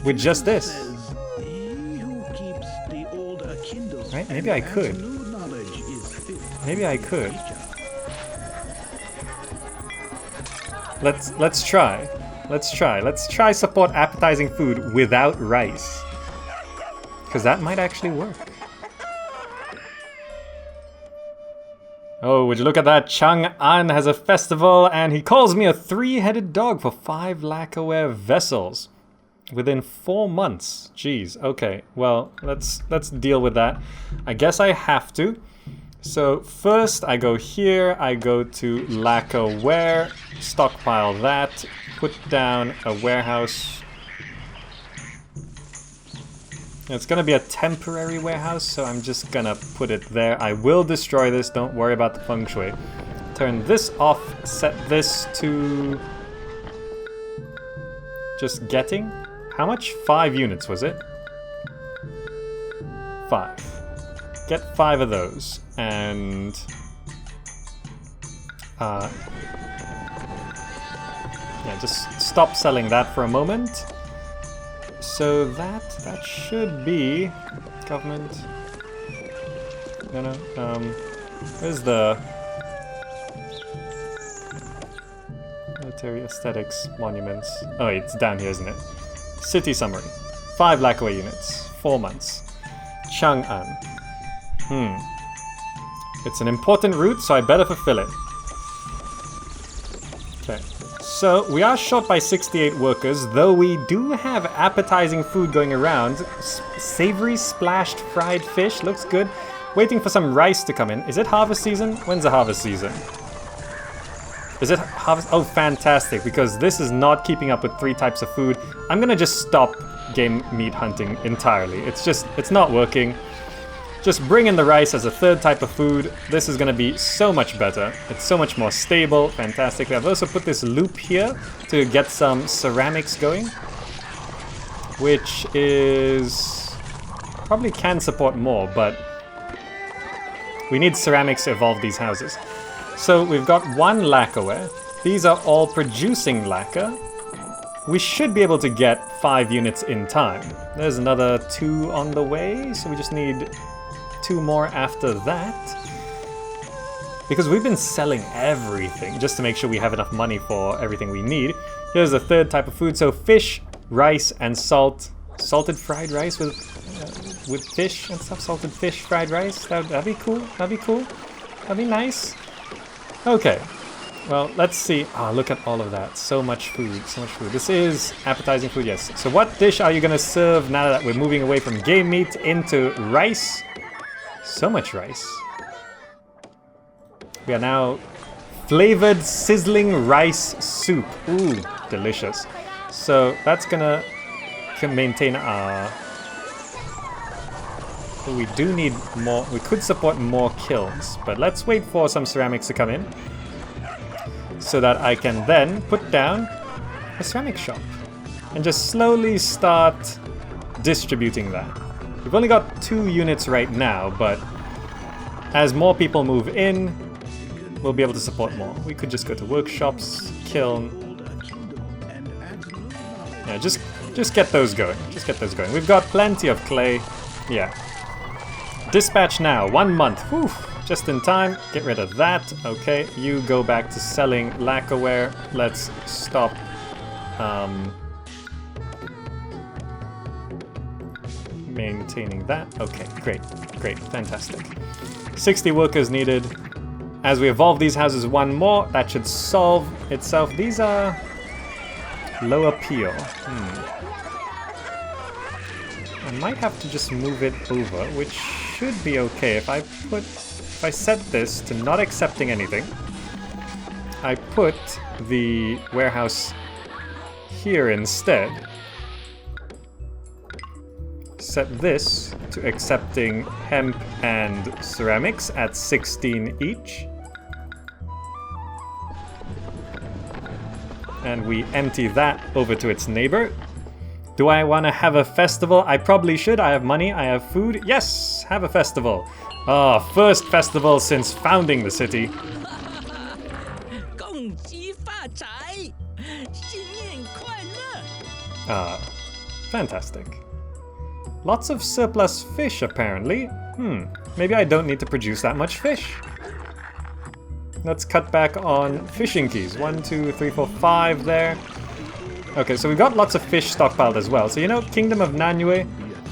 with just this. Right? Maybe I could. Maybe I could. Let's try. Let's try support appetizing food without rice. Because that might actually work. Oh, would you look at that? Chang'an has a festival and he calls me a 3-headed dog for 5 lacquerware vessels. Within 4 months. Jeez, okay. Well, let's deal with that. I guess I have to. So first I go here, I go to lacquerware, stockpile that, put down a warehouse. It's gonna be a temporary warehouse, so I'm just gonna put it there. I will destroy this, don't worry about the feng shui. Turn this off, set this to just getting. How much? 5 units, was it? 5. Get 5 of those, and yeah, just stop selling that for a moment. So that should be government. No, where's the military aesthetics monuments? Oh, it's down here, isn't it? City summary. 5 lacquerware units. 4 months. Chang'an. It's an important route, so I better fulfill it. Okay. So, we are short by 68 workers, though we do have appetizing food going around. Savory splashed fried fish, looks good. Waiting for some rice to come in. Is it harvest season? When's the harvest season? Is it harvest? Oh, fantastic, because this is not keeping up with 3 types of food. I'm gonna just stop game meat hunting entirely. It's not working. Just bring in the rice as a 3rd type of food. This is gonna be so much better. It's so much more stable. Fantastic. I've also put this loop here to get some ceramics going, which is probably can support more, but we need ceramics to evolve these houses. So we've got 1 lacquerware. These are all producing lacquer. We should be able to get 5 units in time. There's another 2 on the way, so we just need 2 more after that. Because we've been selling everything just to make sure we have enough money for everything we need. Here's the 3rd type of food. So fish, rice, and salt. Salted fried rice with fish and stuff. Salted fish, fried rice. That'd be cool. That'd be cool. That'd be nice. Okay. Well, let's see. Ah, look at all of that. So much food. So much food. This is appetizing food, yes. So what dish are you going to serve now that we're moving away from game meat into rice? So much rice. We are now flavored sizzling rice soup. Ooh, delicious. So that's gonna maintain our So we do need more. We could support more kilns, but let's wait for some ceramics to come in so that I can then put down a ceramic shop and just slowly start distributing that. We've only got 2 units right now, but as more people move in, we'll be able to support more. We could just go to workshops, kiln. Yeah, just get those going. Just get those going. We've got plenty of clay. Yeah. Dispatch now, 1 month. Whew, just in time. Get rid of that. Okay, you go back to selling lacquerware. Let's stop. Maintaining that. Okay, great, fantastic. 60 workers needed. As we evolve these houses 1 more, that should solve itself. These are low appeal. I might have to just move it over, which should be okay. If I set this to not accepting anything, I put the warehouse here instead. Set this to accepting hemp and ceramics at 16 each. And we empty that over to its neighbor. Do I want to have a festival? I probably should. I have money, I have food. Yes, have a festival. Ah, first festival since founding the city. Ah, fantastic. Lots of surplus fish, apparently. Maybe I don't need to produce that much fish. Let's cut back on fishing keys. 1, 2, 3, 4, 5 there. Okay, so we've got lots of fish stockpiled as well. So, you know, Kingdom of Nanyue,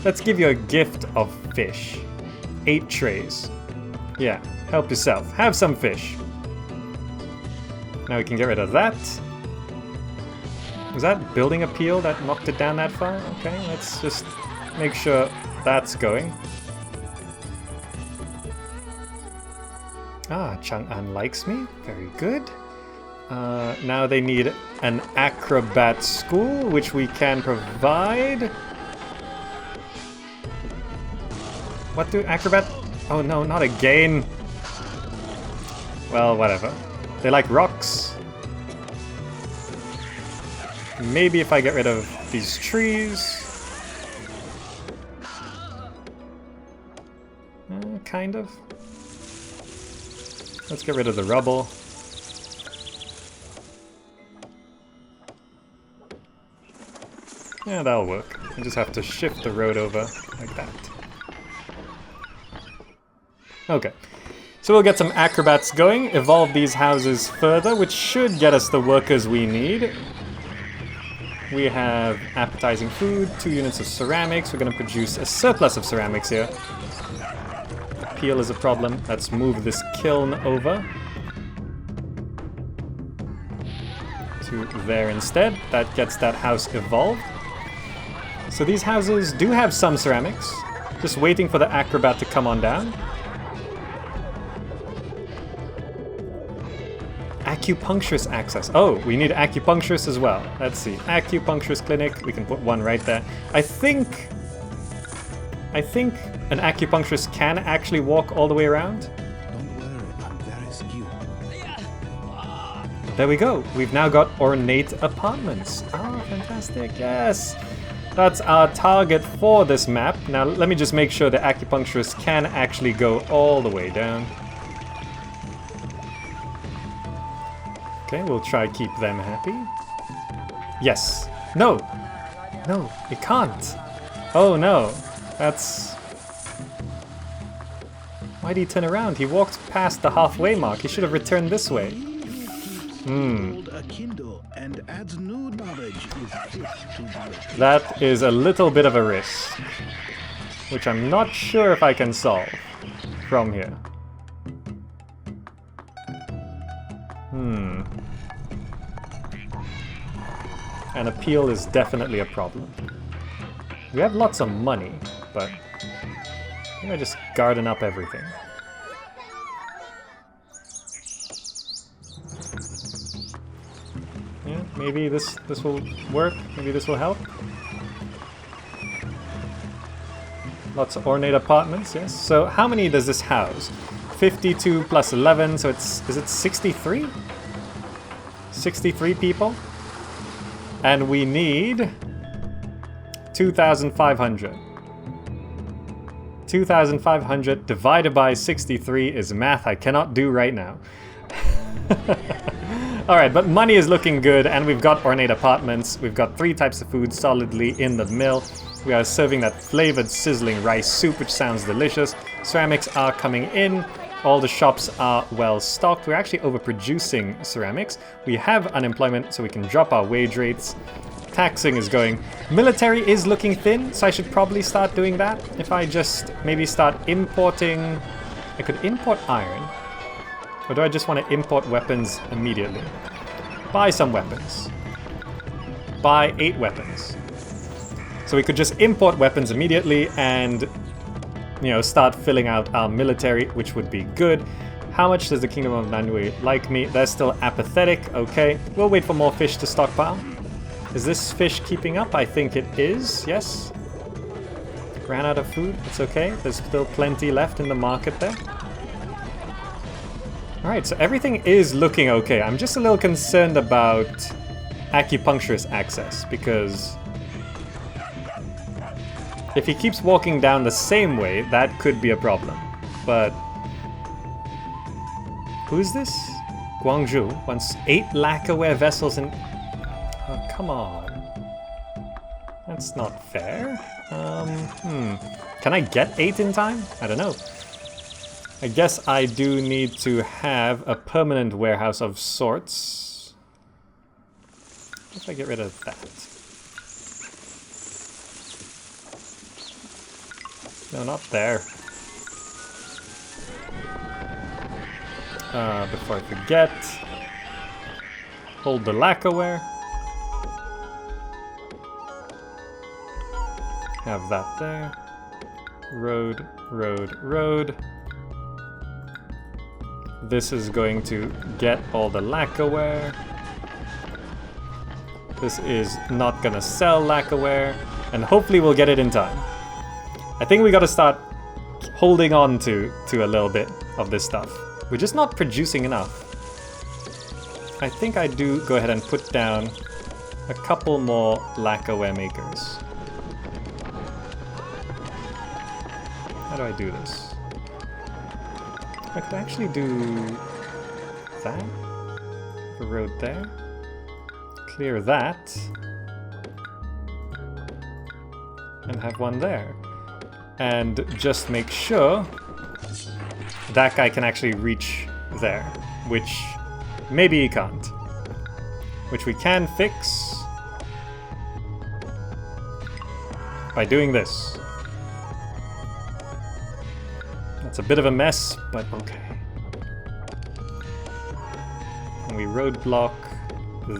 let's give you a gift of fish. 8 trays. Yeah, help yourself. Have some fish. Now we can get rid of that. Was that building appeal that knocked it down that far? Okay, let's just make sure that's going. Ah, Chang'an likes me. Very good. Now they need an acrobat school, which we can provide. What do acrobat? Oh no, not again. Well, whatever. They like rocks. Maybe if I get rid of these trees. Kind of. Let's get rid of the rubble. Yeah, that'll work. I just have to shift the road over like that. Okay. So we'll get some acrobats going, evolve these houses further, which should get us the workers we need. We have appetizing food, 2 units of ceramics. We're going to produce a surplus of ceramics here. Appeal is a problem. Let's move this kiln over to there instead. That gets that house evolved. So these houses do have some ceramics. Just waiting for the acrobat to come on down. Acupuncturist access. Oh, we need acupuncturist as well. Let's see. Acupuncturist clinic. We can put 1 right there. I think an acupuncturist can actually walk all the way around. Don't worry, I'm very skilled. There we go. We've now got ornate apartments. Oh, fantastic. Yes. That's our target for this map. Now, let me just make sure the acupuncturist can actually go all the way down. Okay, we'll try to keep them happy. Yes. No. No, it can't. Oh, no. That's... Why'd he turn around? He walked past the halfway mark. He should have returned this way. That is a little bit of a risk, which I'm not sure if I can solve from here. An appeal is definitely a problem. We have lots of money, but I'm gonna just garden up everything. Yeah, maybe this will work. Maybe this will help. Lots of ornate apartments, yes. So how many does this house? 52 plus 11, so is it 63? 63 people? And we need 2,500. 2,500 divided by 63 is math I cannot do right now. Alright, but money is looking good, and we've got ornate apartments. We've got 3 types of food solidly in the mill. We are serving that flavored sizzling rice soup, which sounds delicious. Ceramics are coming in. All the shops are well stocked. We're actually overproducing ceramics. We have unemployment, so we can drop our wage rates. Taxing is going. Military is looking thin, so I should probably start doing that. If I just maybe start importing... I could import iron. Or do I just want to import weapons immediately? Buy some weapons. Buy 8 weapons. So we could just import weapons immediately and, you know, start filling out our military, which would be good. How much does the Kingdom of Nanwei like me? They're still apathetic. Okay, we'll wait for more fish to stockpile. Is this fish keeping up? I think it is, yes. Ran out of food, it's okay. There's still plenty left in the market there. Alright, so everything is looking okay. I'm just a little concerned about acupuncturist access, because if he keeps walking down the same way, that could be a problem. But who's this? Guangzhou wants 8 lacquerware vessels and... Oh, come on. That's not fair. Can I get 8 in time? I don't know. I guess I do need to have a permanent warehouse of sorts. If I get rid of that. No, not there. Before I forget. Hold the lacquerware. Have that there. Road, road, road. This is going to get all the lacquerware. This is not gonna sell lacquerware, and hopefully we'll get it in time. I think we gotta start holding on to a little bit of this stuff. We're just not producing enough. I think I do go ahead and put down a couple more lacquerware makers. How do I do this? I could actually do that. The road there. Clear that. And have one there. And just make sure that guy can actually reach there. Which maybe he can't. Which we can fix by doing this. It's a bit of a mess, but okay. And we roadblock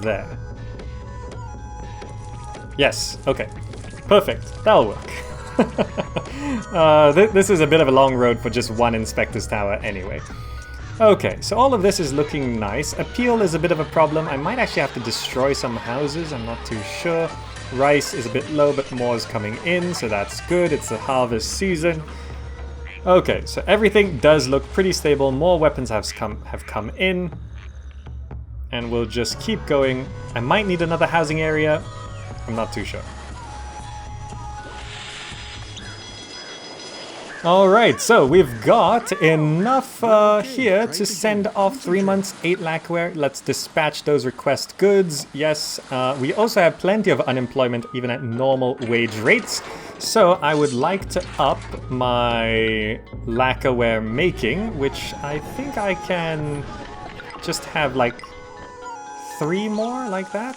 there. Yes, okay. Perfect, that'll work. This is a bit of a long road for just one inspector's tower anyway. Okay, so all of this is looking nice. Appeal is a bit of a problem. I might actually have to destroy some houses, I'm not too sure. Rice is a bit low, but more is coming in, so that's good. It's the harvest season. Okay, so everything does look pretty stable. More weapons have come in. And we'll just keep going. I might need another housing area. I'm not too sure. Alright, so we've got enough here to send off 3 months, 8 lacquerware. Let's dispatch those request goods. Yes, we also have plenty of unemployment even at normal wage rates. So I would like to up my lacquerware making, which I think I can just have like 3 more like that.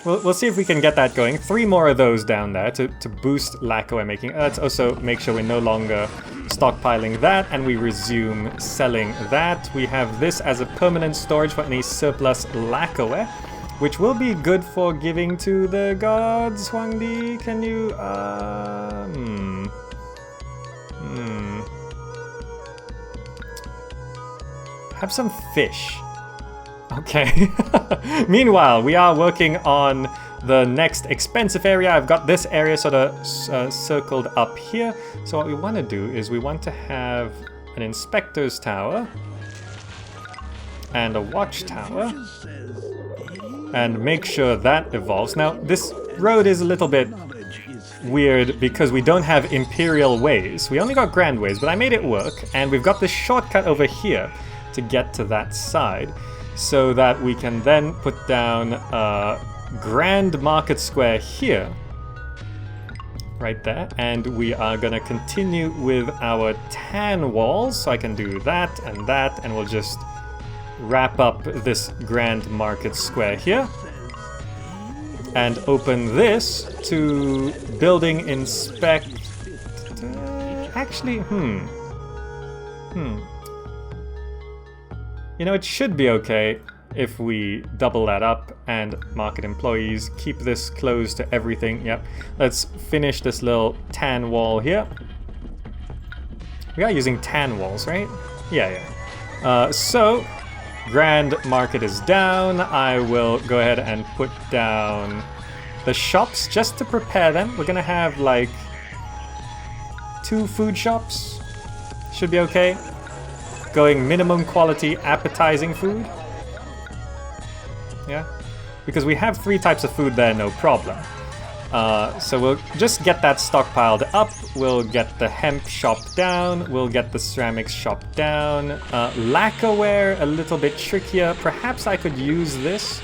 We'll see if we can get that going. 3 more of those down there to boost lacquerware making. Let's also make sure we're no longer stockpiling that, and we resume selling that. We have this as a permanent storage for any surplus lacquerware, which will be good for giving to the gods. Huangdi, can you... Have some fish. Okay. Meanwhile, we are working on the next expensive area. I've got this area sort of circled up here. So what we want to do is we want to have an inspector's tower and a watchtower and make sure that evolves. Now, this road is a little bit weird because we don't have imperial ways. We only got grand ways, but I made it work, and we've got this shortcut over here to get to that side so that we can then put down a grand market square here, right there, and we are gonna continue with our tan walls, so I can do that, and we'll just wrap up this grand market square here and open this to building inspect. Actually, you know, it should be okay if we double that up and market employees, keep this closed to everything. Yep, let's finish this little tan wall here. We are using tan walls, right? Yeah. So grand market is down. I will go ahead and put down the shops just to prepare them. We're gonna have like 2 food shops. Should be okay. Going minimum quality appetizing food. Yeah, because we have 3 types of food there, no problem. So we'll just get that stockpiled up. We'll get the hemp shop down. We'll get the ceramics shop down. Lacquerware, a little bit trickier. Perhaps I could use this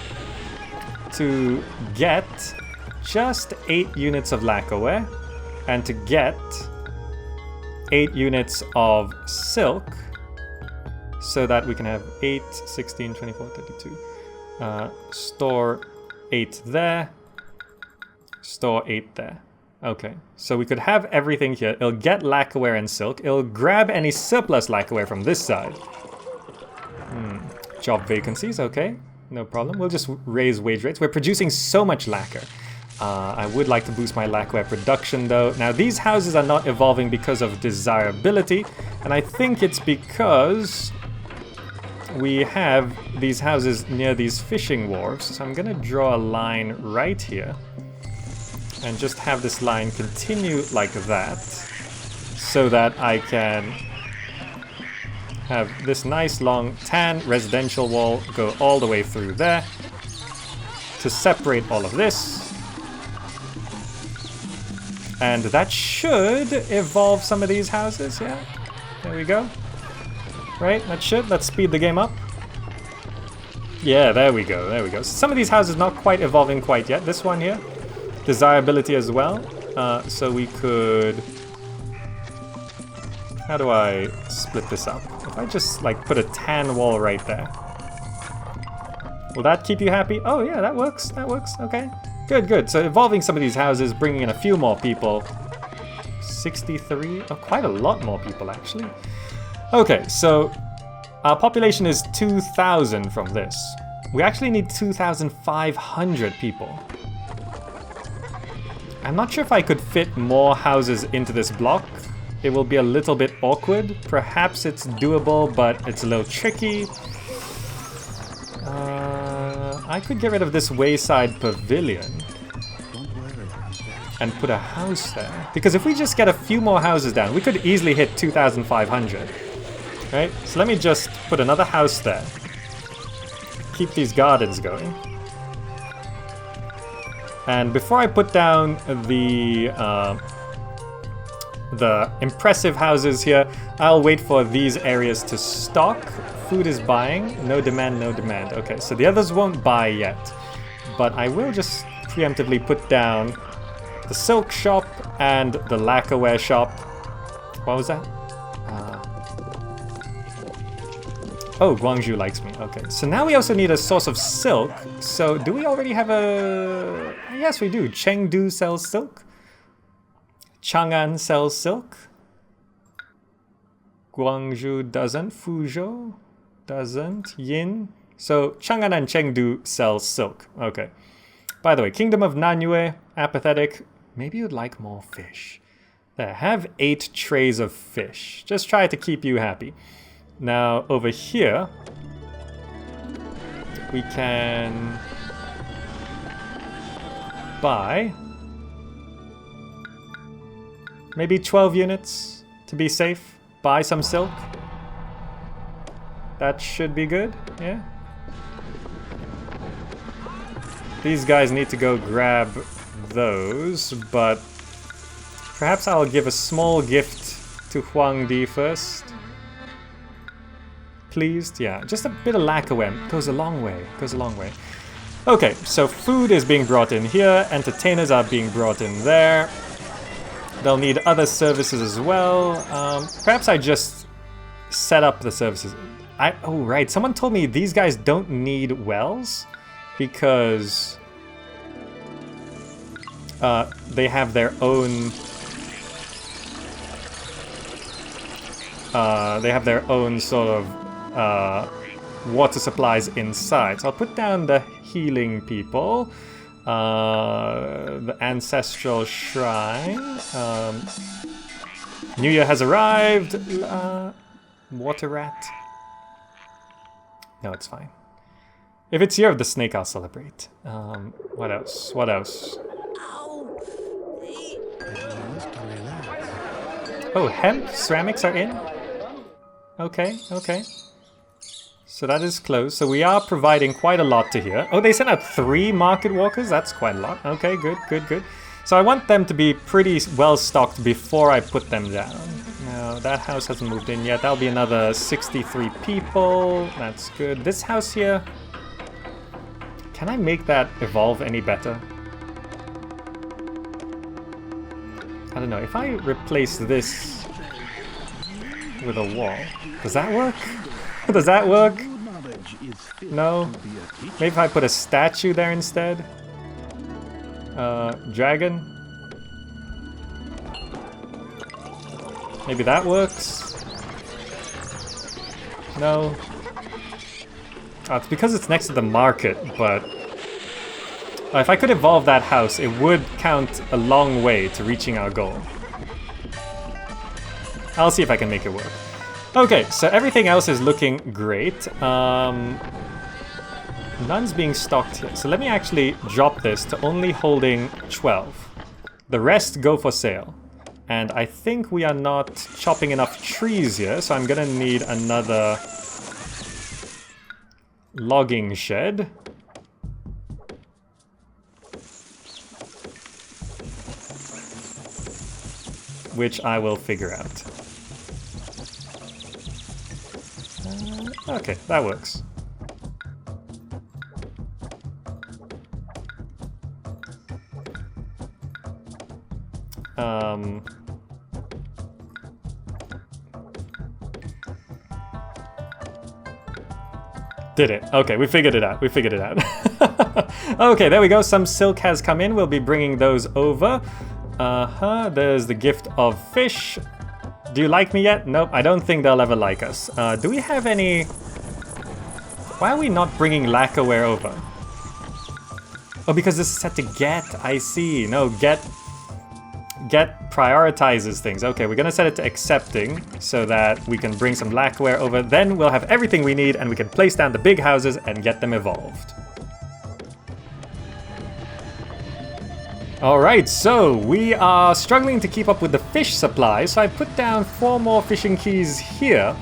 to get just 8 units of lacquerware and to get 8 units of silk so that we can have 8, 16, 24, 32. Store 8 there. Store 8 there. Okay, so we could have everything here. It'll get lacquerware and silk. It'll grab any surplus lacquerware from this side. Job vacancies, okay. No problem. We'll just raise wage rates. We're producing so much lacquer. I would like to boost my lacquerware production though. Now these houses are not evolving because of desirability, and I think it's because we have these houses near these fishing wharves. So I'm gonna draw a line right here and just have this line continue like that so that I can have this nice long tan residential wall go all the way through there to separate all of this. And that should evolve some of these houses, yeah. There we go. Right, that should. Let's speed the game up. Yeah, there we go, there we go. Some of these houses not quite evolving quite yet. This one here, desirability as well. So we could... How do I split this up? If I just like put a tan wall right there. Will that keep you happy? Oh yeah, that works, okay. Good, good. So evolving some of these houses, bringing in a few more people. 63, oh, quite a lot more people actually. Okay, so our population is 2,000 from this. We actually need 2,500 people. I'm not sure if I could fit more houses into this block. It will be a little bit awkward. Perhaps it's doable, but it's a little tricky. I could get rid of this wayside pavilion and put a house there. Because if we just get a few more houses down, we could easily hit 2,500. Right? So let me just put another house there. Keep these gardens going. And before I put down the impressive houses here, I'll wait for these areas to stock. Food is buying. No demand, no demand. Okay, so the others won't buy yet. But I will just preemptively put down the silk shop and the lacquerware shop. What was that? Oh, Guangzhou likes me. Okay, so now we also need a source of silk. So do we already have a... Yes, we do. Chengdu sells silk. Chang'an sells silk. Guangzhou doesn't. Fuzhou doesn't. Yin. So Chang'an and Chengdu sell silk. Okay. By the way, Kingdom of Nanyue, apathetic. Maybe you'd like more fish. There, have 8 trays of fish. Just try to keep you happy. Now, over here, we can buy maybe 12 units to be safe. Buy some silk. That should be good, yeah. These guys need to go grab those, but perhaps I'll give a small gift to Huangdi first. Pleased, yeah. Just a bit of lacquer goes a long way. Goes a long way. Okay, so food is being brought in here. Entertainers are being brought in there. They'll need other services as well. Perhaps I just set up the services. Oh, right. Someone told me these guys don't need wells because they have their own. They have their own sort of water supplies inside. So I'll put down the healing people, the ancestral shrine. New Year has arrived. Water rat. No, it's fine. If it's Year of the Snake, I'll celebrate. What else? What else? Oh, hemp ceramics are in? Okay, okay. So that is closed. So we are providing quite a lot to here. Oh, they sent out 3 market walkers? That's quite a lot. Okay, good, good, good. So I want them to be pretty well stocked before I put them down. Now, that house hasn't moved in yet. That'll be another 63 people. That's good. This house here... Can I make that evolve any better? I don't know. If I replace this with a wall... Does that work? Does that work? No? Maybe if I put a statue there instead? Dragon? Maybe that works? No? Oh, it's because it's next to the market, but... if I could evolve that house, it would count a long way to reaching our goal. I'll see if I can make it work. Okay, so everything else is looking great. None's being stocked here. So let me actually drop this to only holding 12. The rest go for sale. And I think we are not chopping enough trees here, so I'm gonna need another logging shed. Which I will figure out. Okay, that works. Did it. Okay, we figured it out. We figured it out. Okay, there we go. Some silk has come in. We'll be bringing those over. There's the gift of fish. Do you like me yet? Nope, I don't think they'll ever like us. Do we have any... Why are we not bringing lacquerware over? Oh, because this is set to get. I see. No, get prioritizes things. Okay, we're gonna set it to accepting so that we can bring some lacquerware over. Then we'll have everything we need and we can place down the big houses and get them evolved. Alright, so we are struggling to keep up with the fish supply, so I put down 4 more fishing keys here,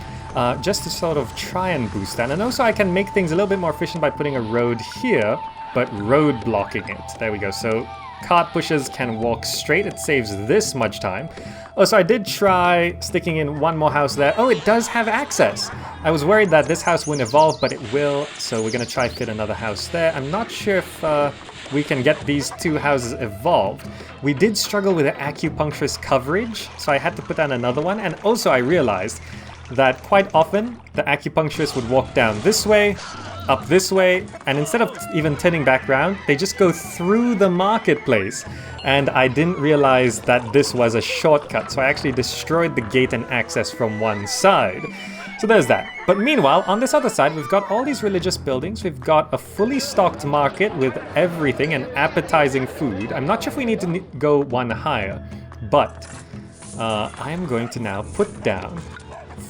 just to sort of try and boost that. And also I can make things a little bit more efficient by putting a road here, but road blocking it. There we go, so cart pushers can walk straight, it saves this much time. Oh, so I did try sticking in 1 more house there. Oh, it does have access! I was worried that this house wouldn't evolve, but it will, so we're gonna try fit another house there. I'm not sure if we can get these 2 houses evolved. We did struggle with the acupuncturist coverage, so I had to put down another one, and also I realized that quite often the acupuncturist would walk down this way, up this way, and instead of even turning back around, they just go through the marketplace. And I didn't realize that this was a shortcut, so I actually destroyed the gate and access from one side. So there's that. But meanwhile, on this other side, we've got all these religious buildings. We've got a fully stocked market with everything and appetizing food. I'm not sure if we need to go one higher, but I am going to now put down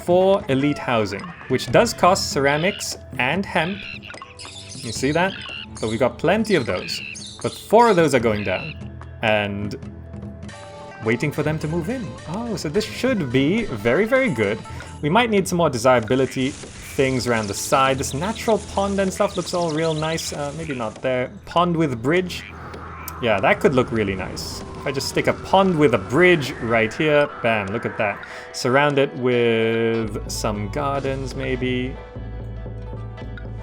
4 elite housing, which does cost ceramics and hemp. You see that? But we've got plenty of those. But 4 of those are going down. And waiting for them to move in. Oh, so this should be very, very good. We might need some more desirability things around the side. This natural pond and stuff looks all real nice. Maybe not there. Pond with bridge. Yeah, that could look really nice. If I just stick a pond with a bridge right here. Bam, look at that. Surround it with some gardens maybe.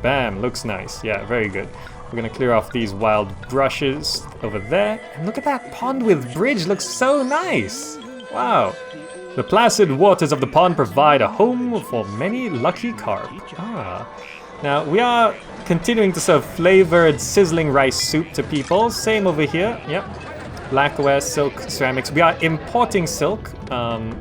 Bam, looks nice. Yeah, very good. We're gonna clear off these wild brushes over there. And look at that pond with bridge, looks so nice. Wow. The placid waters of the pond provide a home for many lucky carp. Ah. Now, we are continuing to serve flavored sizzling rice soup to people. Same over here, yep. Lacquerware, silk, ceramics. We are importing silk,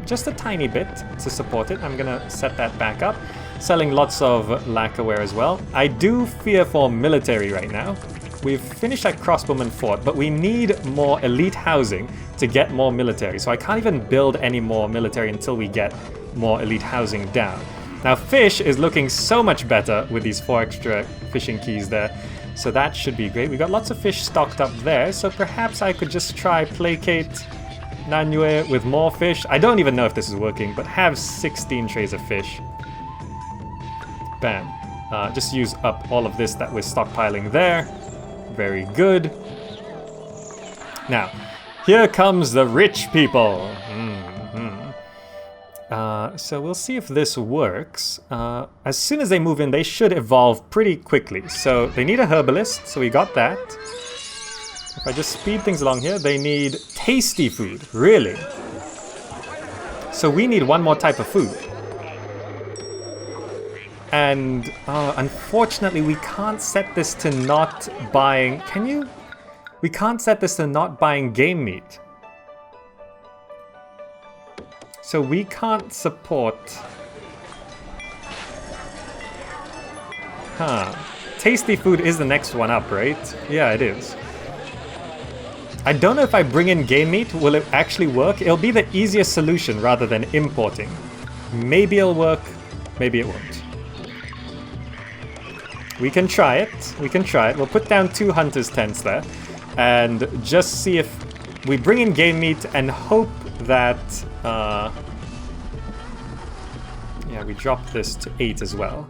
just a tiny bit to support it. I'm gonna set that back up. Selling lots of lacquerware as well. I do fear for military right now. We've finished that crossbowman fort, but we need more elite housing to get more military. So I can't even build any more military until we get more elite housing down. Now fish is looking so much better with these 4 extra fishing keys there. So that should be great. We got lots of fish stocked up there. So perhaps I could just try placate Nanyue with more fish. I don't even know if this is working, but have 16 trays of fish. Bam. Just use up all of this that we're stockpiling there. Very good. Now, here comes the rich people. So we'll see if this works. As soon as they move in, they should evolve pretty quickly. So they need a herbalist, so we got that. If I just speed things along here, they need tasty food, really. So we need 1 more type of food. And unfortunately, we can't set this to not buying... Can you? We can't set this to not buying game meat. So we can't support... Tasty food is the next one up, right? Yeah, it is. I don't know if I bring in game meat, will it actually work? It'll be the easiest solution rather than importing. Maybe it'll work, maybe it won't. We can try it. We can try it. We'll put down 2 hunters' tents there and just see if we bring in game meat and hope that... yeah, we drop this to 8 as well.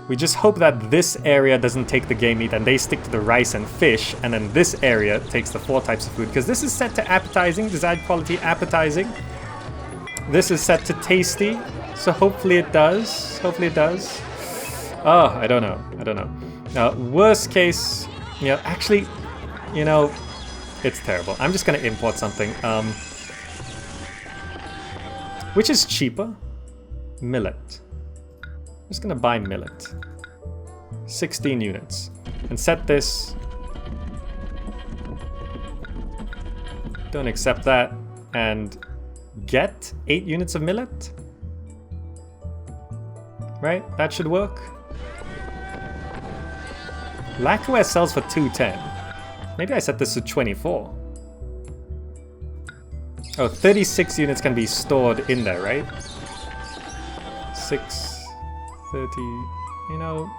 We just hope that this area doesn't take the game meat and they stick to the rice and fish, and then this area takes the 4 types of food, because this is set to appetizing, desired quality appetizing. This is set to tasty, so hopefully it does. Hopefully it does. Oh, I don't know. I don't know. Now, worst case, you know, actually, you know, it's terrible. I'm just going to import something. Which is cheaper? Millet. I'm just going to buy millet. 16 units. And set this. Don't accept that. And get 8 units of millet. Right? That should work. Lacquerware sells for 210. Maybe I set this to 24. Oh, 36 units can be stored in there, right? 6, 30, you know.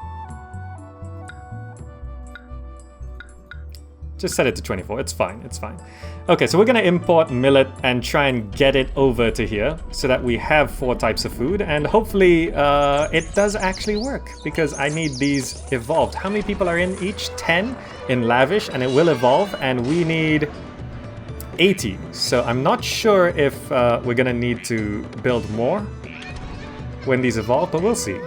Just set it to 24, it's fine, it's fine. Okay, so we're gonna import millet and try and get it over to here so that we have 4 types of food, and hopefully it does actually work, because I need these evolved. How many people are in each? 10 in lavish, and it will evolve, and we need 80. So I'm not sure if we're gonna need to build more when these evolve, but we'll see.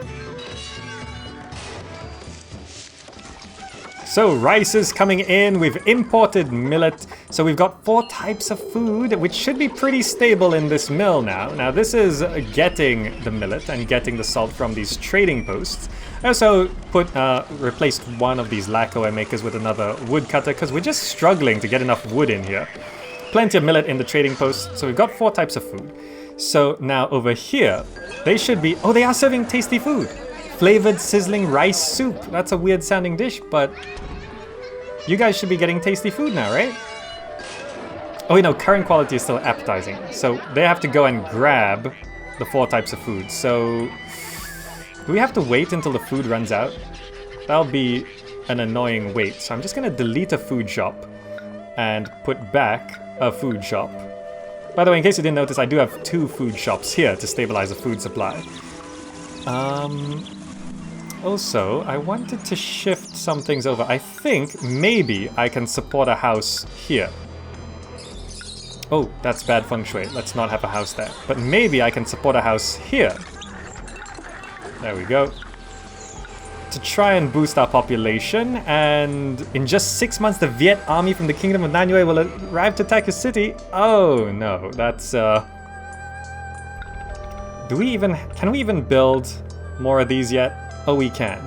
So rice is coming in, we've imported millet, so we've got 4 types of food, which should be pretty stable in this mill now. Now this is getting the millet and getting the salt from these trading posts. I also replaced one of these lacquerware makers with another woodcutter, because we're just struggling to get enough wood in here. Plenty of millet in the trading post, so we've got 4 types of food. So now over here, they should be, oh, they are serving tasty food. Flavored sizzling rice soup. That's a weird sounding dish, but you guys should be getting tasty food now, right? Oh, you know, current quality is still appetizing. So they have to go and grab the 4 types of food. So do we have to wait until the food runs out? That'll be an annoying wait. So I'm just gonna delete a food shop and put back a food shop. By the way, in case you didn't notice, I do have 2 food shops here to stabilize the food supply. Also, I wanted to shift some things over. I think maybe I can support a house here. Oh, that's bad feng shui. Let's not have a house there. But maybe I can support a house here. There we go. To try and boost our population, and in just 6 months the Viet army from the Kingdom of Nanyue will arrive to attack your city. Oh no, that's can we even build more of these yet? Oh, we can.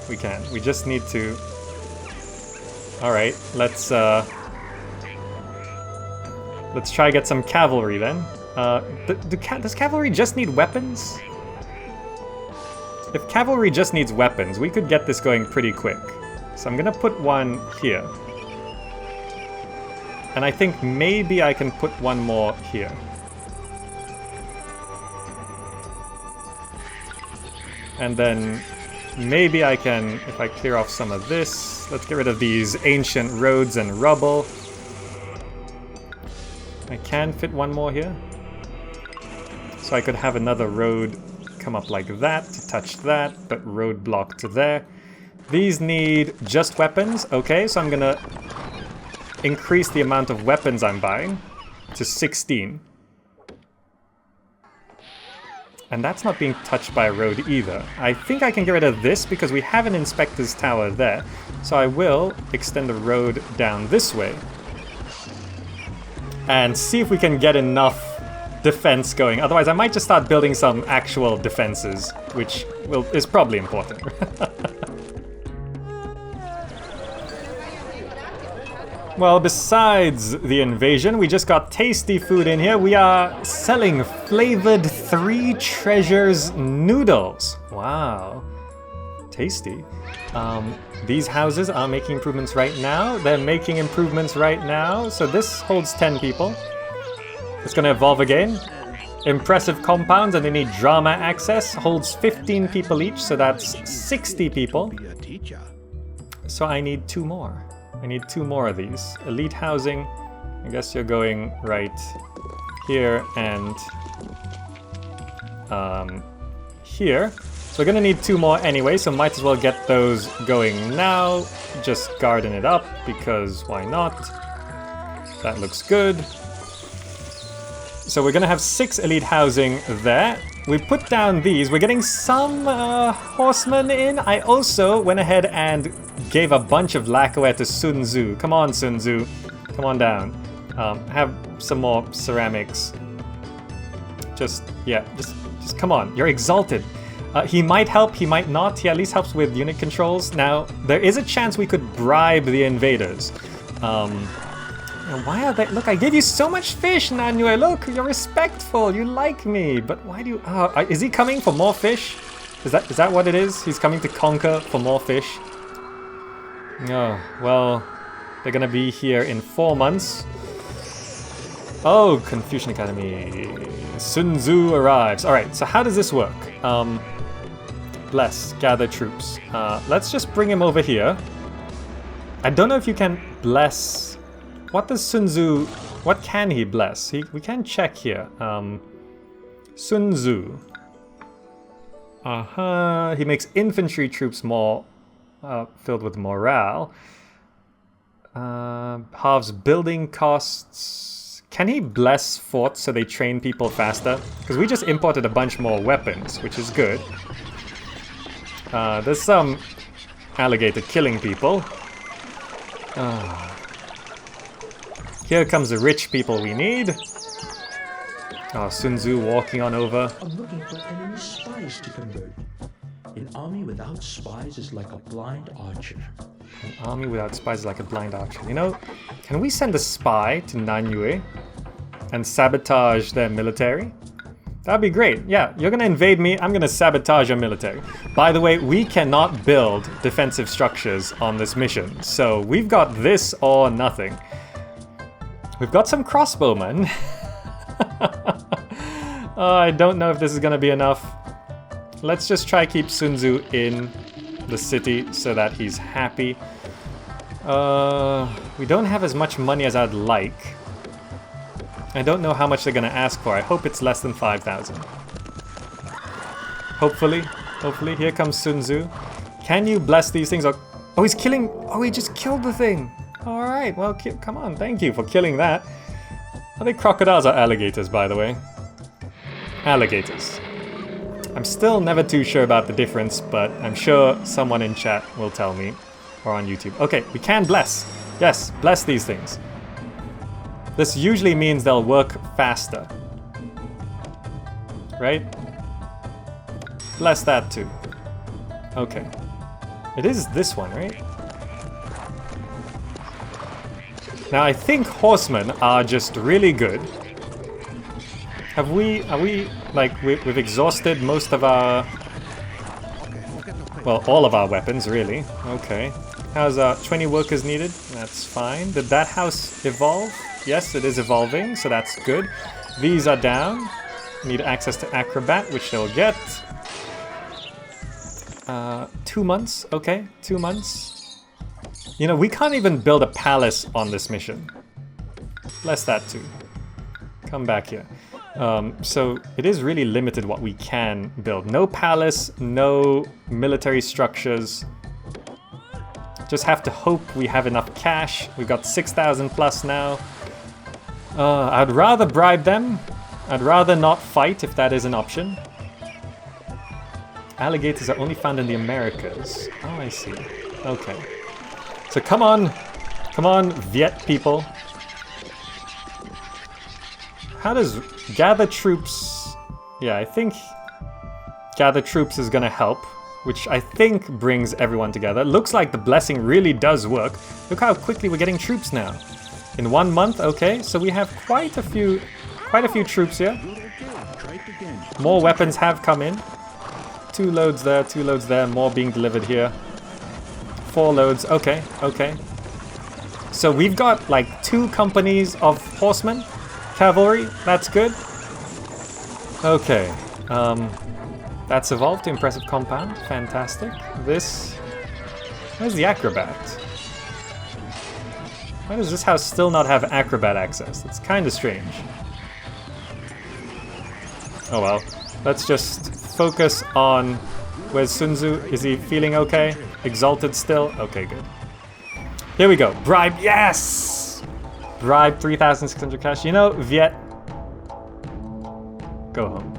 We can. We just need to... Alright, let's try get some cavalry then. Does cavalry just need weapons? If cavalry just needs weapons, we could get this going pretty quick. So I'm gonna put one here. And I think maybe I can put one more here. And then maybe I can, if I clear off some of this, let's get rid of these ancient roads and rubble. I can fit one more here. So I could have another road come up like that to touch that, but roadblock to there. These need just weapons. Okay, so I'm gonna increase the amount of weapons I'm buying to 16. And that's not being touched by a road either. I think I can get rid of this because we have an inspector's tower there. So I will extend the road down this way. And see if we can get enough defense going. Otherwise, I might just start building some actual defenses, which is probably important. Well, besides the invasion, we just got tasty food in here. We are selling flavored 3 treasures noodles. Wow. Tasty. These houses are making improvements right now. They're making improvements right now. So this holds 10 people. It's going to evolve again. Impressive compounds, and they need drama access. Holds 15 people each, so that's 60 people. So I need 2 more. I need 2 more of these. Elite housing. I guess you're going right here and here. So we're gonna need 2 more anyway, so might as well get those going now. Just garden it up, because why not? That looks good. So we're gonna have 6 elite housing there. We put down these. We're getting some horsemen in. I also went ahead and gave a bunch of lacquerware to Sun Tzu. Come on, Sun Tzu. Come on down. Have some more ceramics. Just come on. You're exalted. He might help, he might not. He at least helps with unit controls. Now, there is a chance we could bribe the invaders. Why are they... Look, I gave you so much fish, Nanyue. Look, you're respectful. You like me. But why do you... is he coming for more fish? Is that what it is? He's coming to conquer for more fish? Oh, well... They're gonna be here in 4 months. Oh, Confucian Academy. Sun Tzu arrives. Alright, so how does this work? Bless. Gather troops. Let's just bring him over here. I don't know if you can bless... What does Sun Tzu... What can he bless? We can check here. Sun Tzu. He makes infantry troops more filled with morale. Halves building costs. Can he bless forts so they train people faster? Because we just imported a bunch more weapons, which is good. There's some alligator killing people. Here comes the rich people we need. Oh, Sun Tzu walking on over. I'm looking for enemy spies to convert. An army without spies is like a blind archer. An army without spies is like a blind archer. You know, can we send a spy to Nanyue and sabotage their military? That'd be great. Yeah, you're gonna invade me, I'm gonna sabotage your military. By the way, we cannot build defensive structures on this mission, so we've got this or nothing. We've got some crossbowmen. I don't know if this is gonna be enough. Let's just try keep Sun Tzu in. the city so that he's happy. We don't have as much money as I'd like. I don't know how much they're gonna ask for. I hope it's less than 5,000. Hopefully. Here comes Sun Tzu. Can you bless these things? Oh, he's killing... Oh, he just killed the thing. Alright, well, come on. Thank you for killing that. Are they crocodiles or alligators, by the way? Alligators. I'm still never too sure about the difference, but I'm sure someone in chat will tell me. Or on YouTube. Okay, we can bless. Yes, bless these things. This usually means they'll work faster. Right? Bless that too. Okay. It is this one, right? Now I think horsemen are just really good. Are we, like, we've exhausted most of our... Well, all of our weapons, really. Okay. How's 20 workers needed? That's fine. Did that house evolve? Yes, it is evolving, so that's good. These are down. Need access to Acrobat, which they'll get. 2 months. Okay, 2 months. You know, we can't even build a palace on this mission. Bless that too. Come back here. So it is really limited what we can build. No palace, no military structures. Just have to hope we have enough cash. We've got 6,000 plus now. I'd rather bribe them. I'd rather not fight if that is an option. Alligators are only found in the Americas. Oh, I see. Okay. So come on, Viet people. How does gather troops... Yeah, I think gather troops is gonna help, which I think brings everyone together. Looks like the blessing really does work. Look how quickly we're getting troops now. In 1 month, okay, so we have quite a few troops here. More weapons have come in. 2 loads there, more being delivered here. 4 loads, okay. So we've got like 2 companies of horsemen, cavalry, that's good. Okay, that's evolved to impressive compound, fantastic. This, where's the acrobat? Why does this house still not have acrobat access? That's kind of strange. Oh well, let's just focus on... Where's Sun Tzu? Is he feeling okay? Exalted still? Okay, good. Here we go. Bribe, yes! Bribe 3,600 cash. You know, Viet... Go home.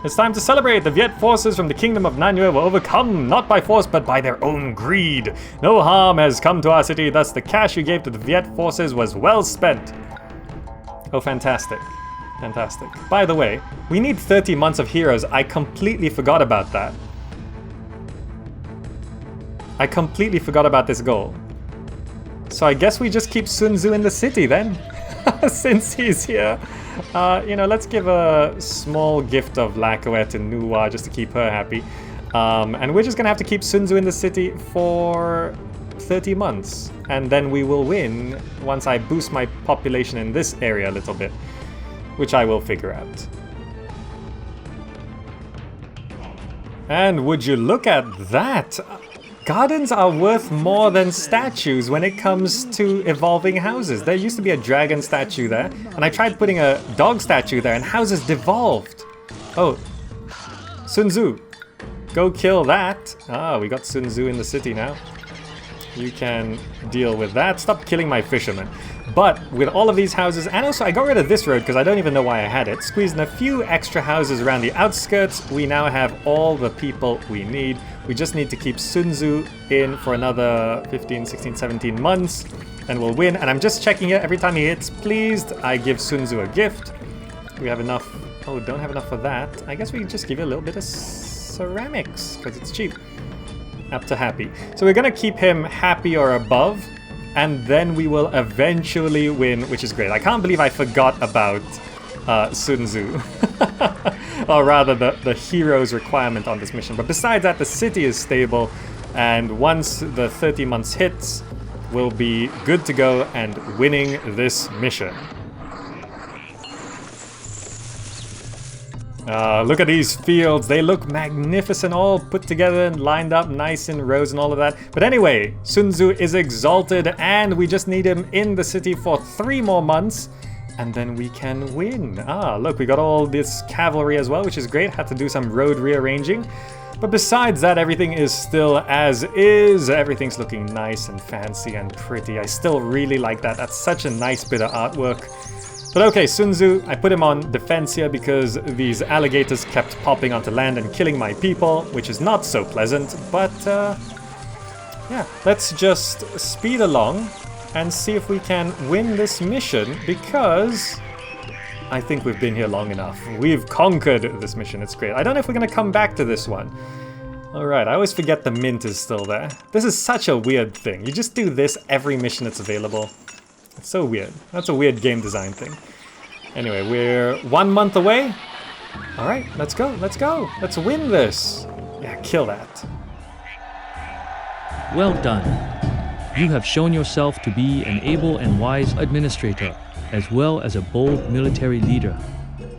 It's time to celebrate! The Viet forces from the kingdom of Nanyue were overcome, not by force, but by their own greed. No harm has come to our city, thus the cash you gave to the Viet forces was well spent. Oh, fantastic. Fantastic. By the way, we need 30 months of heroes. I completely forgot about that. I completely forgot about this goal. So I guess we just keep Sun Tzu in the city then, since he's here. You know, let's give a small gift of lacquerware to Nuwa just to keep her happy. And we're just gonna have to keep Sun Tzu in the city for 30 months. And then we will win once I boost my population in this area a little bit, which I will figure out. And would you look at that? Gardens are worth more than statues when it comes to evolving houses. There used to be a dragon statue there, and I tried putting a dog statue there, and houses devolved. Oh, Sun Tzu, go kill that. Ah, we got Sun Tzu in the city now. You can deal with that. Stop killing my fishermen. But with all of these houses, and also I got rid of this road because I don't even know why I had it, squeezed in a few extra houses around the outskirts, we now have all the people we need. We just need to keep Sun Tzu in for another 15, 16, 17 months, and we'll win. And I'm just checking it every time he hits pleased, I give Sun Tzu a gift. We have enough. Oh, don't have enough for that. I guess we can just give you a little bit of ceramics because it's cheap. Up to happy. So we're gonna keep him happy or above, and then we will eventually win, which is great. I can't believe I forgot about Sun Tzu. Or rather, the hero's requirement on this mission. But besides that, the city is stable, and once the 30 months hits, we'll be good to go and winning this mission. Look at these fields. They look magnificent, all put together and lined up nice in rows and all of that. But anyway, Sun Tzu is exalted and we just need him in the city for 3 more months and then we can win. Look, we got all this cavalry as well, which is great. Had to do some road rearranging. But besides that, everything is still as is. Everything's looking nice and fancy and pretty. I still really like that. That's such a nice bit of artwork. But okay, Sun Tzu, I put him on defense here because these alligators kept popping onto land and killing my people, which is not so pleasant. But yeah, let's just speed along and see if we can win this mission because I think we've been here long enough. We've conquered this mission. It's great. I don't know if we're going to come back to this one. Alright, I always forget the mint is still there. This is such a weird thing. You just do this every mission that's available. It's so weird. That's a weird game design thing. Anyway, we're 1 month away. Alright, let's go. Let's go. Let's win this. Yeah, kill that. Well done. You have shown yourself to be an able and wise administrator, as well as a bold military leader.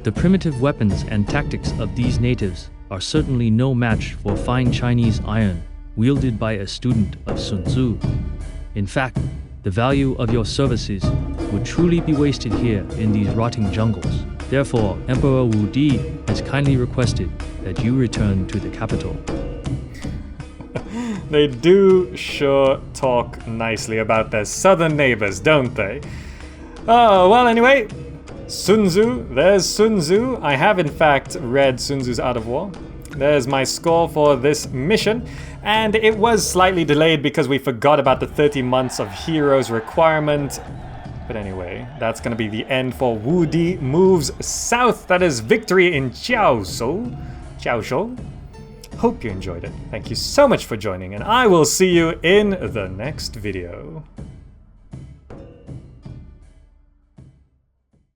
The primitive weapons and tactics of these natives are certainly no match for fine Chinese iron wielded by a student of Sun Tzu. In fact, the value of your services would truly be wasted here in these rotting jungles. Therefore, Emperor Wudi has kindly requested that you return to the capital. They do sure talk nicely about their southern neighbors, don't they? Oh, well, anyway, Sun Tzu, there's Sun Tzu. I have, in fact, read Sun Tzu's Art of War. There's my score for this mission, and it was slightly delayed because we forgot about the 30 months of heroes requirement. But anyway, that's going to be the end for Wudi moves south. That is victory in Jiaozhou. Hope you enjoyed it. Thank you so much for joining, and I will see you in the next video.